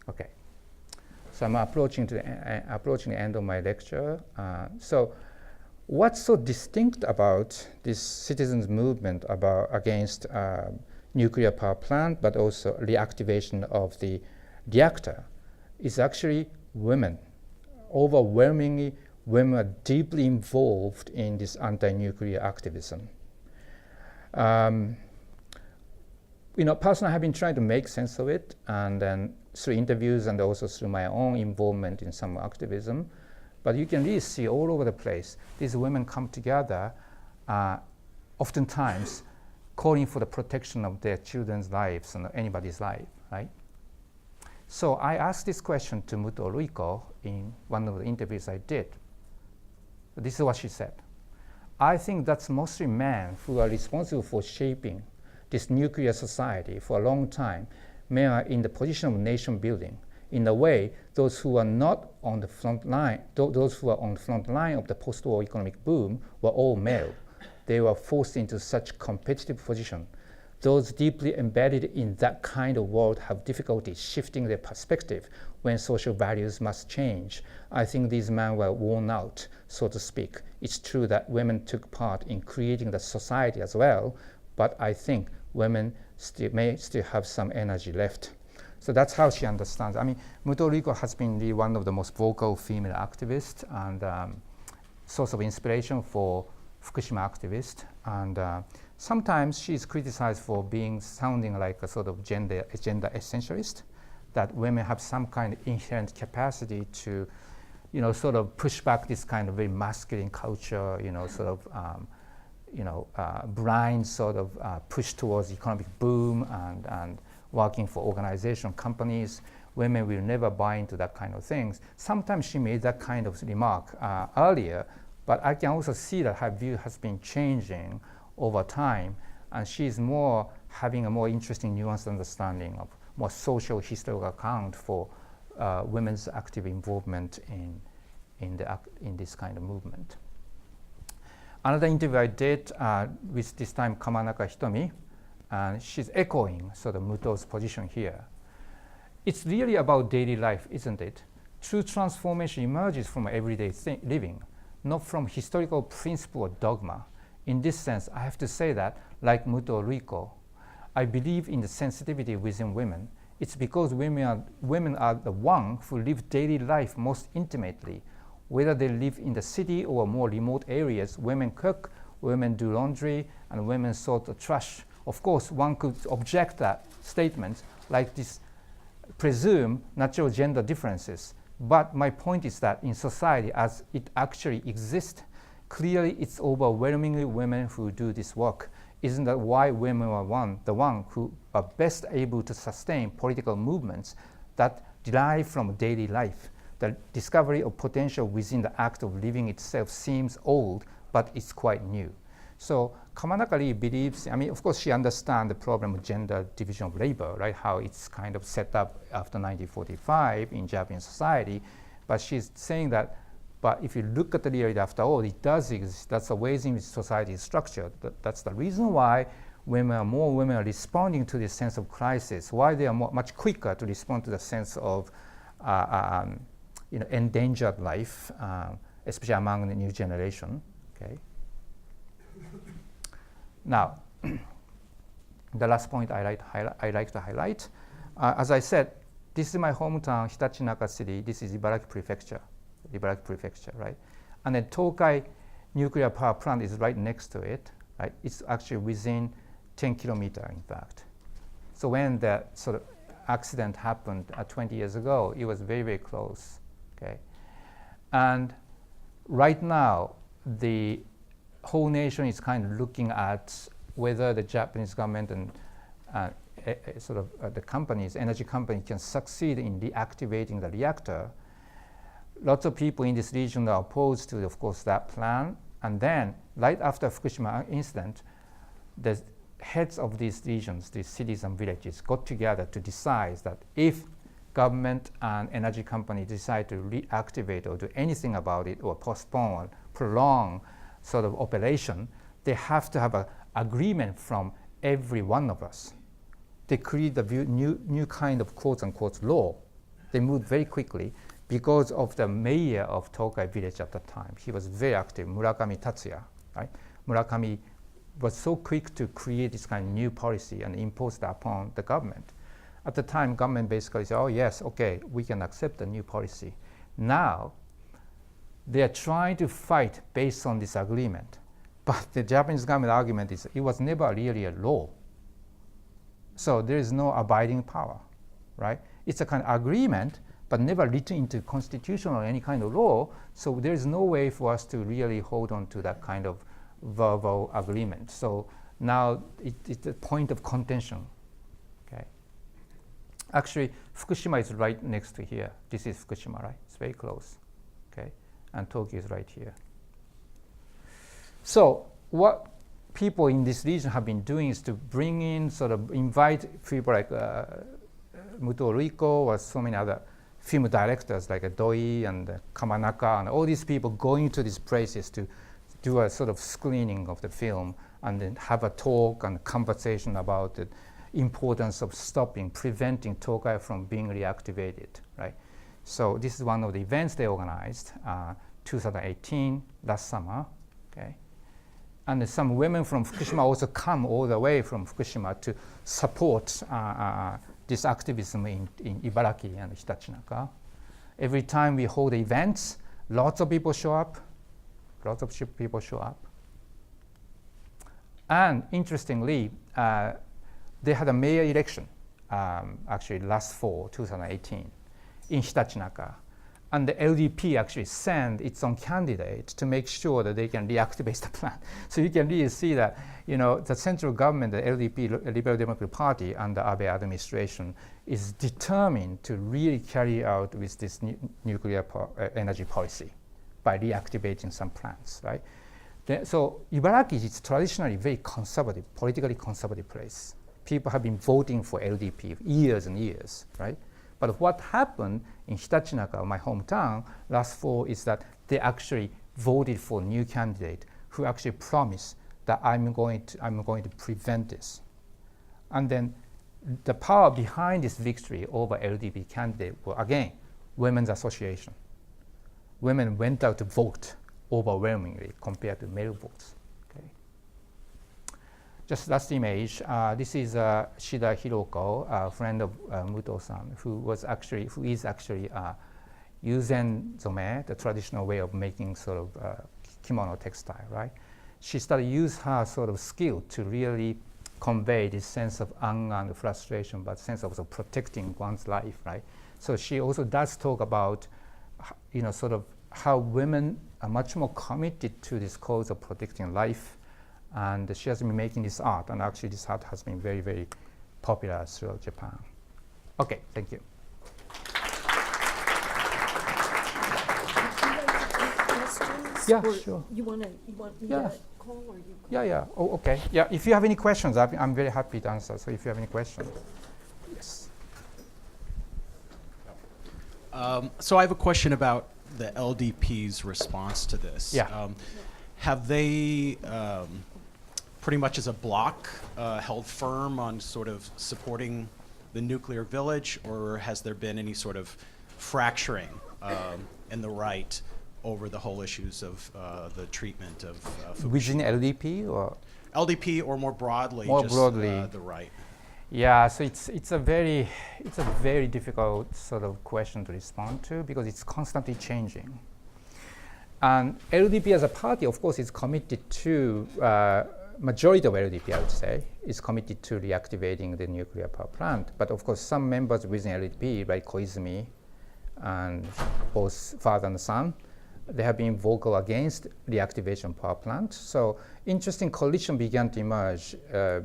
Okay, so I'm approaching the end of my lecture. So, what's so distinct about this citizens' movement against nuclear power plant, but also reactivation of the reactor, is actually women. Overwhelmingly, women are deeply involved in this anti-nuclear activism. Personally, I have been trying to make sense of it, and then through interviews and also through my own involvement in some activism. But you can really see all over the place, these women come together, oftentimes calling for the protection of their children's lives and anybody's life, right? So I asked this question to Muto Ruiko in one of the interviews I did. This is what she said. I think that's mostly men who are responsible for shaping this nuclear society for a long time. Men are in the position of nation building. In a way, those who are not on the front line, those who are on the front line of the post-war economic boom were all male. They were forced into such competitive position. Those deeply embedded in that kind of world have difficulty shifting their perspective when social values must change. I think these men were worn out, so to speak. It's true that women took part in creating the society as well, but I think women may still have some energy left. So that's how she understands. I mean, Muto Ruiko has been really one of the most vocal female activists and source of inspiration for Fukushima activist, and sometimes she's criticized for sounding like a sort of gender essentialist, that women have some kind of inherent capacity to, sort of push back this kind of very masculine culture, blind sort of push towards economic boom and working for organization companies. Women will never buy into that kind of things. Sometimes she made that kind of remark earlier, but I can also see that her view has been changing over time, and she's having a more interesting, nuanced understanding of more social historical account for women's active involvement in this kind of movement. Another interview I did with this time Kamanaka Hitomi, and she's echoing sort of Muto's position here. It's really about daily life, isn't it? True transformation emerges from everyday living, not from historical principle or dogma. In this sense, I have to say that, like Muto Ruiko, I believe in the sensitivity within women. It's because women are the ones who live daily life most intimately. Whether they live in the city or more remote areas, women cook, women do laundry, and women sort the trash. Of course, one could object that statement like this, presume natural gender differences. But my point is that in society as it actually exists, clearly it's overwhelmingly women who do this work. Isn't that why women are the one who are best able to sustain political movements that derive from daily life? The discovery of potential within the act of living itself seems old, but it's quite new. So Kamanaka believes, I mean, of course, she understands the problem of gender division of labor, right? How it's kind of set up after 1945 in Japanese society. But she's saying that, but if you look at the reality after all, it does exist. That's the ways in which society is structured. That's the reason why more women are responding to this sense of crisis, why they are much quicker to respond to the sense of endangered life, especially among the new generation. Okay. Now, the last point I like to highlight, as I said, this is my hometown, Hitachinaka City. This is Ibaraki Prefecture, right? And then Tokai nuclear power plant is right next to it, right? It's actually within 10 kilometers, in fact. So when the sort of accident happened 20 years ago, it was very, very close, okay? And right now, the whole nation is kind of looking at whether the Japanese government and the companies, energy companies, can succeed in reactivating the reactor. Lots of people in this region are opposed to, of course, that plan. And then, right after Fukushima incident, the heads of these regions, these cities and villages, got together to decide that if government and energy company decide to reactivate or do anything about it or postpone or prolong sort of operation, they have to have an agreement from every one of us. They create a new kind of quote-unquote law. They moved very quickly because of the mayor of Tokai village at the time. He was very active, Murakami Tatsuya, right? Murakami was so quick to create this kind of new policy and impose that upon the government. At the time, government basically said, oh yes, okay, we can accept the new policy. Now, they are trying to fight based on this agreement. But the Japanese government argument is it was never really a law. So there is no abiding power, right? It's a kind of agreement, but never written into constitution or any kind of law. So there is no way for us to really hold on to that kind of verbal agreement. So now it's a point of contention, okay? Actually, Fukushima is right next to here. This is Fukushima, right? It's very close, okay? And Tokyo is right here. So what people in this region have been doing is to bring in, sort of invite people like Muto Riko or so many other film directors like Doi and Kamanaka and all these people going to these places to do a sort of screening of the film and then have a talk and conversation about the importance of preventing Tokai from being reactivated, right? So this is one of the events they organized, 2018, last summer, okay? And some women from Fukushima also come all the way from Fukushima to support this activism in Ibaraki and Hitachinaka. Every time we hold events, lots of people show up. And interestingly, they had a mayor election, actually last fall, 2018, in Hitachinaka. And the LDP actually sent its own candidate to make sure that they can reactivate the plant. So you can really see that, the central government, the LDP, Liberal Democratic Party, under Abe administration, is determined to really carry out with this nuclear energy policy by reactivating some plants, right? So Ibaraki is traditionally very conservative, politically conservative place. People have been voting for LDP years and years, right? But what happened in Hitachinaka, my hometown, last fall is that they actually voted for a new candidate who actually promised that I'm going to prevent this. And then the power behind this victory over LDP candidate were, again, women's association. Women went out to vote overwhelmingly compared to male votes. Okay. just last image. This is Shida Hiroko, a friend of Muto-san, who is actually Yuzen zome, the traditional way of making sort of kimono textile, right? She started to use her sort of skill to really convey this sense of anger and frustration, but sense of protecting one's life, right? So she also does talk about, sort of how women are much more committed to this cause of protecting life, and she has been making this art, and actually this art has been very, very popular throughout Japan. Okay, thank you. Yeah, sure. You want me to call, or you call? Yeah. Oh, okay. Yeah, if you have any questions, I'm very happy to answer. So if you have any questions. Yes. So I have a question about the LDP's response to this. Yeah. Have they, pretty much as a bloc, held firm on sort of supporting the nuclear village, or has there been any sort of fracturing in the right over the whole issues of the treatment of Fukushima? Within LDP or? LDP, or more broadly, the right. Yeah, so it's a very difficult sort of question to respond to, because it's constantly changing. And LDP as a party, of course, is committed to, majority of LDP, I would say, is committed to reactivating the nuclear power plant. But of course, some members within LDP, like Koizumi, and both father and son, they have been vocal against reactivation power plant. So interesting coalition began to emerge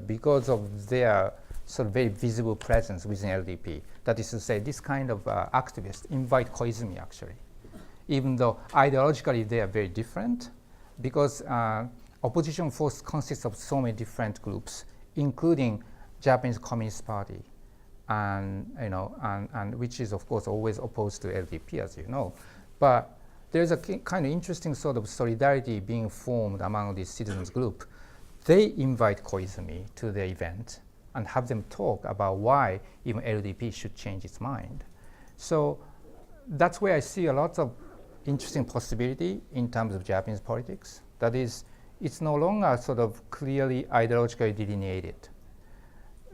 because of their sort of very visible presence within LDP. That is to say, this kind of activists invite Koizumi, actually, even though ideologically they are very different, because opposition force consists of so many different groups, including Japanese Communist Party, and which is of course always opposed to LDP, as you know. But there's a kind of interesting sort of solidarity being formed among this citizens group. They invite Koizumi to the event and have them talk about why even LDP should change its mind. So that's where I see a lot of interesting possibility in terms of Japanese politics. That is, it's no longer sort of clearly ideologically delineated.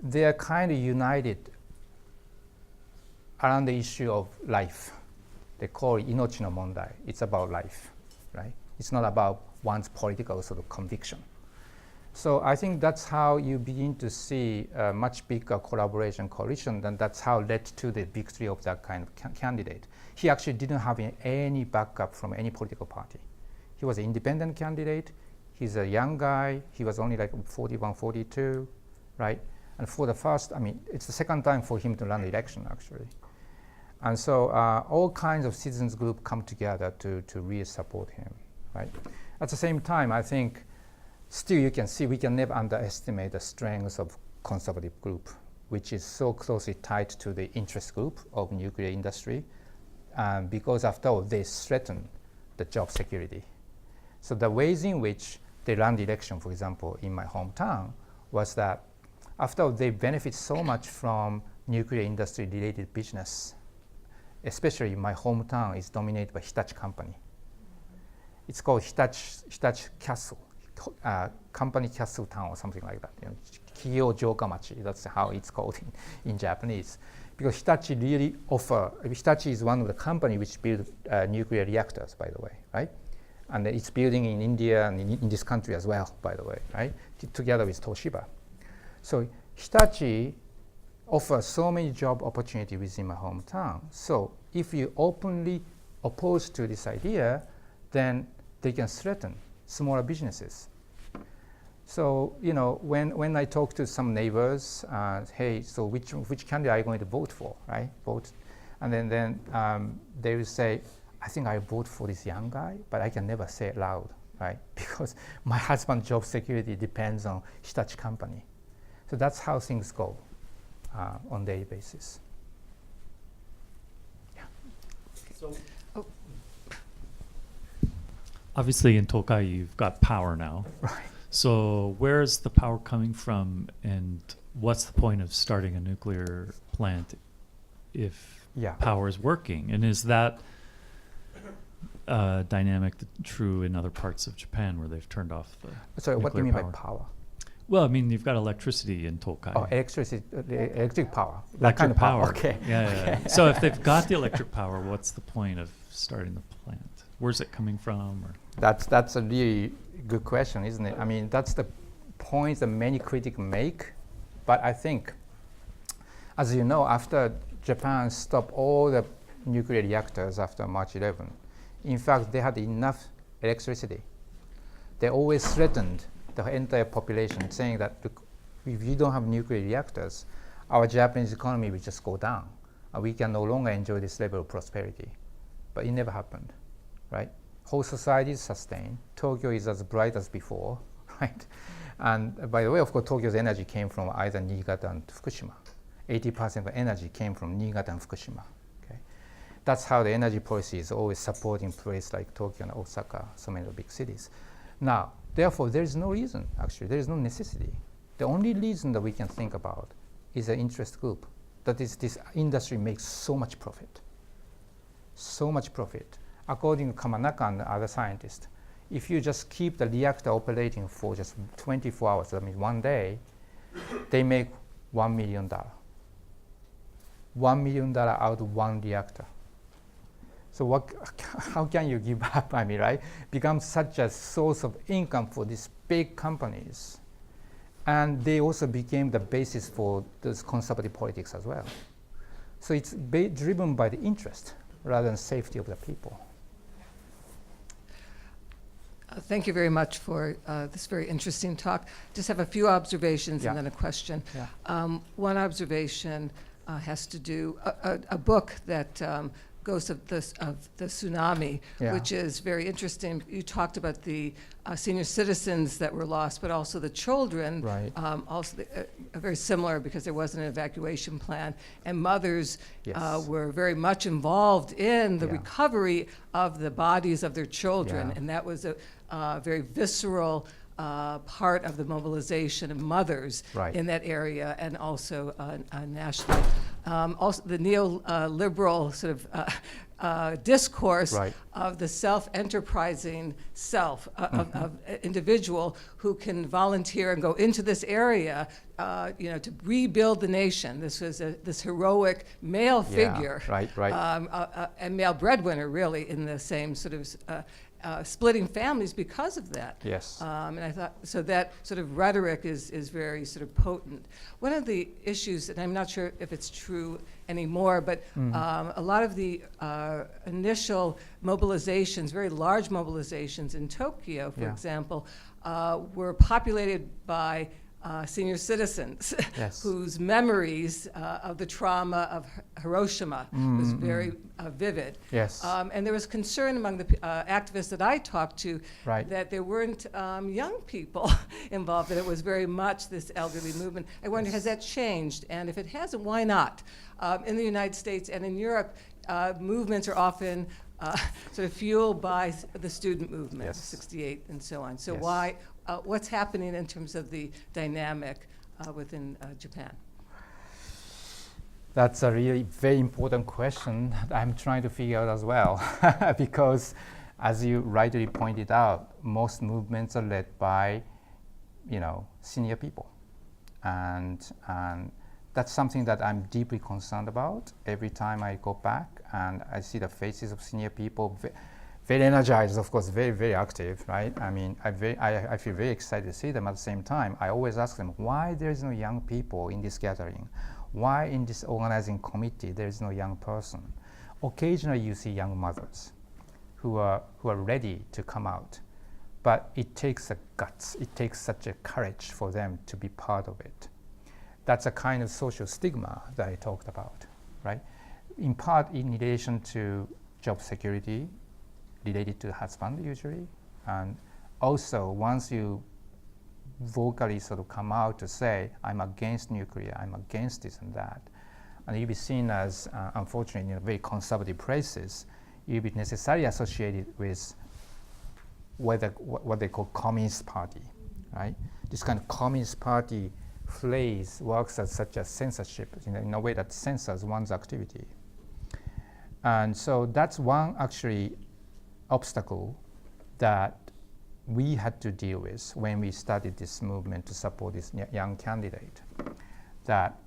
They are kind of united around the issue of life. They call it inochi no mondai. It's about life, right? It's not about one's political sort of conviction. So I think that's how you begin to see a much bigger collaboration coalition, and that's how led to the victory of that kind of candidate. He actually didn't have any backup from any political party. He was an independent candidate. He's a young guy. He was only like 41, 42, right? And for the first, it's the second time for him to run the election, actually. And so all kinds of citizens group come together to really support him, right? At the same time, I think still you can see we can never underestimate the strengths of conservative group, which is so closely tied to the interest group of nuclear industry, because after all, they threaten the job security. So the ways in which they ran the election, for example, in my hometown, was that after all, they benefit so much from nuclear industry related business. Especially my hometown is dominated by Hitachi company. It's called Hitachi Castle, company castle town or something like that. Kiyo Jokamachi, that's how it's called in Japanese. Because Hitachi really Hitachi is one of the company which build nuclear reactors, by the way, right? And it's building in India and in this country as well, by the way, right? Together with Toshiba. So Hitachi offers so many job opportunities within my hometown. So if you openly oppose to this idea, then they can threaten smaller businesses. So when I talk to some neighbors, hey, so which candidate are you going to vote for, right? Vote, and then they will say, I think I vote for this young guy, but I can never say it loud, right? Because my husband's job security depends on Hitachi company. So that's how things go. On a daily basis. Yeah. So, obviously in Tokai you've got power now. Right. So where's the power coming from, and what's the point of starting a nuclear plant if power is working? And is that dynamic true in other parts of Japan where they've turned off the Sorry, what do you mean power? by power? Well, I mean, you've got electricity in Tokai. Oh, electric power. That Electric kind of power. power. Okay. Yeah. So if they've got the electric power, what's the point of starting the plant? Where's it coming from? Or? That's a really good question, isn't it? I mean, that's the point that many critics make. But I think, as you know, after Japan stopped all the nuclear reactors after March 11, in fact, they had enough electricity. They always threatened the entire population, saying that, look, if you don't have nuclear reactors, our Japanese economy will just go down. And we can no longer enjoy this level of prosperity. But it never happened, right? Whole society is sustained. Tokyo is as bright as before, right? And by the way, of course, Tokyo's energy came from either Niigata and Fukushima. 80% of energy came from Niigata and Fukushima. Okay? That's how the energy policy is always supporting places like Tokyo and Osaka, so many big cities. Now, therefore, there is no reason, actually. There is no necessity. The only reason that we can think about is an interest group. That is, this industry makes so much profit. So much profit. According to Kamanaka and other scientists, if you just keep the reactor operating for just 24 hours, that means one day, they make $1 million. $1 million out of one reactor. So how can you give up, I mean, right? Becomes such a source of income for these big companies. And they also became the basis for those conservative politics as well. So it's driven by the interest rather than safety of the people. Thank you very much for this very interesting talk. Just have a few observations and then a question. Yeah. One observation has to do a book that goes of the tsunami, which is very interesting. You talked about the senior citizens that were lost, but also the children. Right. Also, very similar because there wasn't an evacuation plan, and mothers were very much involved in the recovery of the bodies of their children, and that was a very visceral part of the mobilization of mothers in that area, and also nationally. Also, the neoliberal sort of discourse of the self-enterprising self of individual who can volunteer and go into this area, to rebuild the nation. This was this heroic male figure, and male breadwinner, really, in the same sort of. Splitting families because of that. Yes. And I thought, so that sort of rhetoric is very sort of potent. One of the issues, and I'm not sure if it's true anymore, but a lot of the initial mobilizations, very large mobilizations in Tokyo, for example, were populated by senior citizens whose memories of the trauma of Hiroshima was very vivid. Yes. And there was concern among the activists that I talked to that there weren't young people involved, that it was very much this elderly movement. I wonder, has that changed? And if it hasn't, why not? In the United States and in Europe, movements are often sort of fueled by the student movement, 68 and so on. So why? What's happening in terms of the dynamic within Japan? That's a really very important question that I'm trying to figure out as well. Because, as you rightly pointed out, most movements are led by, senior people. And that's something that I'm deeply concerned about. Every time I go back and I see the faces of senior people, very energized, of course, very, very active, right? I mean, I feel very excited to see them. At the same time, I always ask them, why there is no young people in this gathering? Why in this organizing committee there is no young person? Occasionally you see young mothers who are ready to come out, but it takes a guts, it takes such a courage for them to be part of it. That's a kind of social stigma that I talked about, right? In part in relation to job security, related to the husband usually, and also once you vocally sort of come out to say, I'm against nuclear, I'm against this and that, and you'll be seen as, unfortunately, in very conservative places, you'll be necessarily associated with what they call Communist Party, right? This kind of Communist Party phrase works as such a censorship, in a way that censors one's activity. And so that's one actually obstacle that we had to deal with when we started this movement to support this young candidate. That,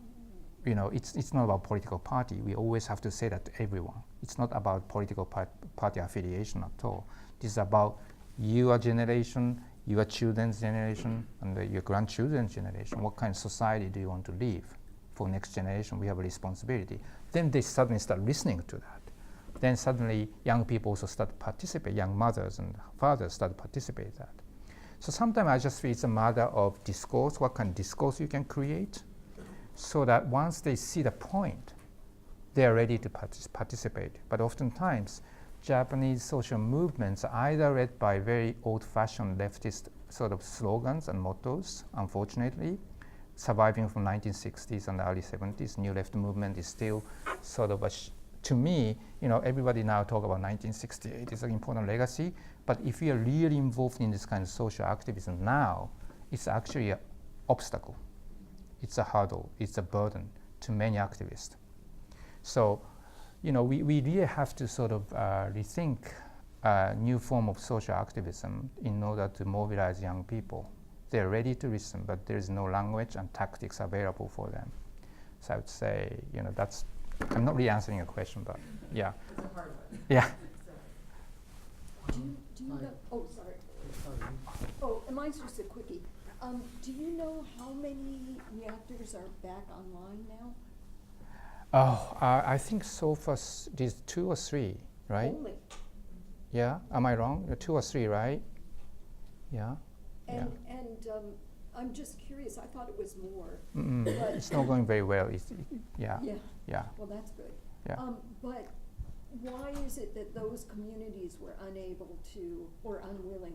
you know, it's not about political party. We always have to say that to everyone. It's not about political party affiliation at all. This is about your generation, your children's generation, and your grandchildren's generation. What kind of society do you want to leave for next generation? We have a responsibility. Then they suddenly start listening to that. Then suddenly young people also start to participate, young mothers and fathers start to participate in that. So sometimes I just feel it's a matter of discourse, what kind of discourse you can create, so that once they see the point, they are ready to participate. But oftentimes, Japanese social movements are either led by very old-fashioned leftist sort of slogans and mottos, unfortunately, surviving from 1960s and the early 70s. New left movement is still sort of to me, you know, everybody now talk about 1968 is an important legacy, but if you are really involved in this kind of social activism now, it's actually an obstacle. It's a hurdle, it's a burden to many activists. So, you know, we really have to sort of rethink a new form of social activism in order to mobilize young people. They're ready to listen, but there is no language and tactics available for them. So I would say, you know, that's, I'm not really answering your question, but yeah. It's a hard one. Yeah. Do you know, oh, sorry. Oh, and mine's just a quickie. Do you know how many reactors are back online now? Oh, I think so far there's 2 or 3, right? Only. Yeah, am I wrong? 2 or 3, right? Yeah. And I'm just curious. I thought it was more. But it's not going very well. Yeah. Yeah. Yeah. Well, that's good. Yeah. But why is it that those communities were unable to, or unwilling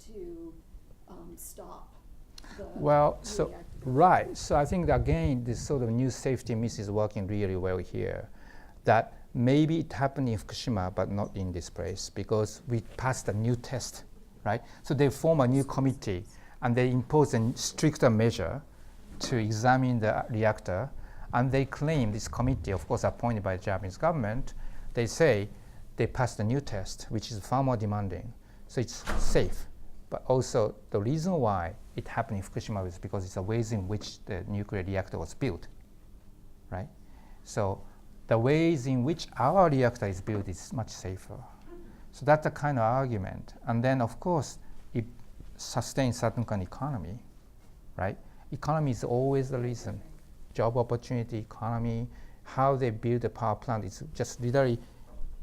to stop the well, so reactor? right. So I think that again, this sort of new safety myth is working really well here. That maybe it happened in Fukushima, but not in this place, because we passed a new test, right? So they form a new committee, and they impose a stricter measure to examine the reactor, and they claim, this committee, of course appointed by the Japanese government, they say they passed a new test, which is far more demanding. So it's safe, but also the reason why it happened in Fukushima is because it's the ways in which the nuclear reactor was built, right? So the ways in which our reactor is built is much safer. So that's the kind of argument. And then, of course, it sustains certain kind of economy, right? Economy is always the reason. Job opportunity, economy, how they build a power plant is just literally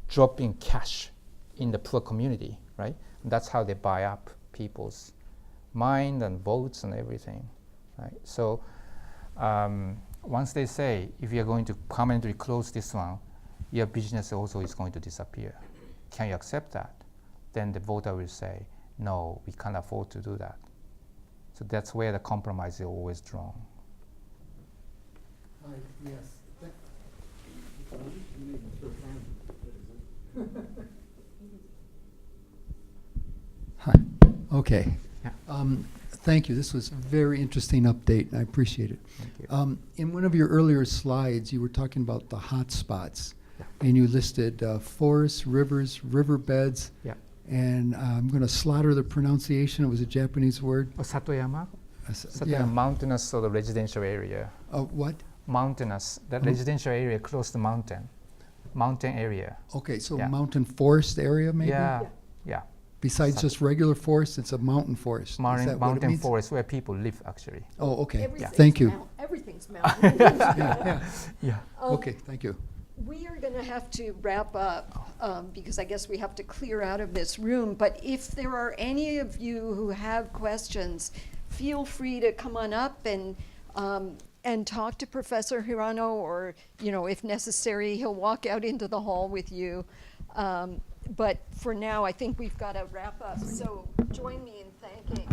dropping cash in the poor community, right? And that's how they buy up people's mind and votes and everything, right? So once they say, if you're going to permanently close this one, your business also is going to disappear. Can you accept that? Then the voter will say, no, we can't afford to do that. So that's where the compromise is always drawn. Hi, yes. Hi. Okay. Yeah. Thank you. This was a very interesting update, and I appreciate it. Thank you. In one of your earlier slides, you were talking about the hot spots, Yeah. and you listed forests, rivers, riverbeds, Yeah. and I'm going to slaughter the pronunciation. It was a Japanese word. Satoyama? Satoyama, Yeah. mountainous sort of residential area. What? Mountainous, the residential area close to mountain area. Okay, so Yeah. mountain forest area, maybe? Yeah, yeah. Besides just regular forest, it's a mountain forest. Is that what it Mountain means? forest where people live, actually. Oh, okay. Everything's Thank you. Everything's mountain. Yeah. Yeah. Okay, thank you. We are going to have to wrap up because I guess we have to clear out of this room. But if there are any of you who have questions, feel free to come on up and talk to Professor Hirano, or, you know, if necessary, he'll walk out into the hall with you. But for now, I think we've got to wrap up. So join me in thanking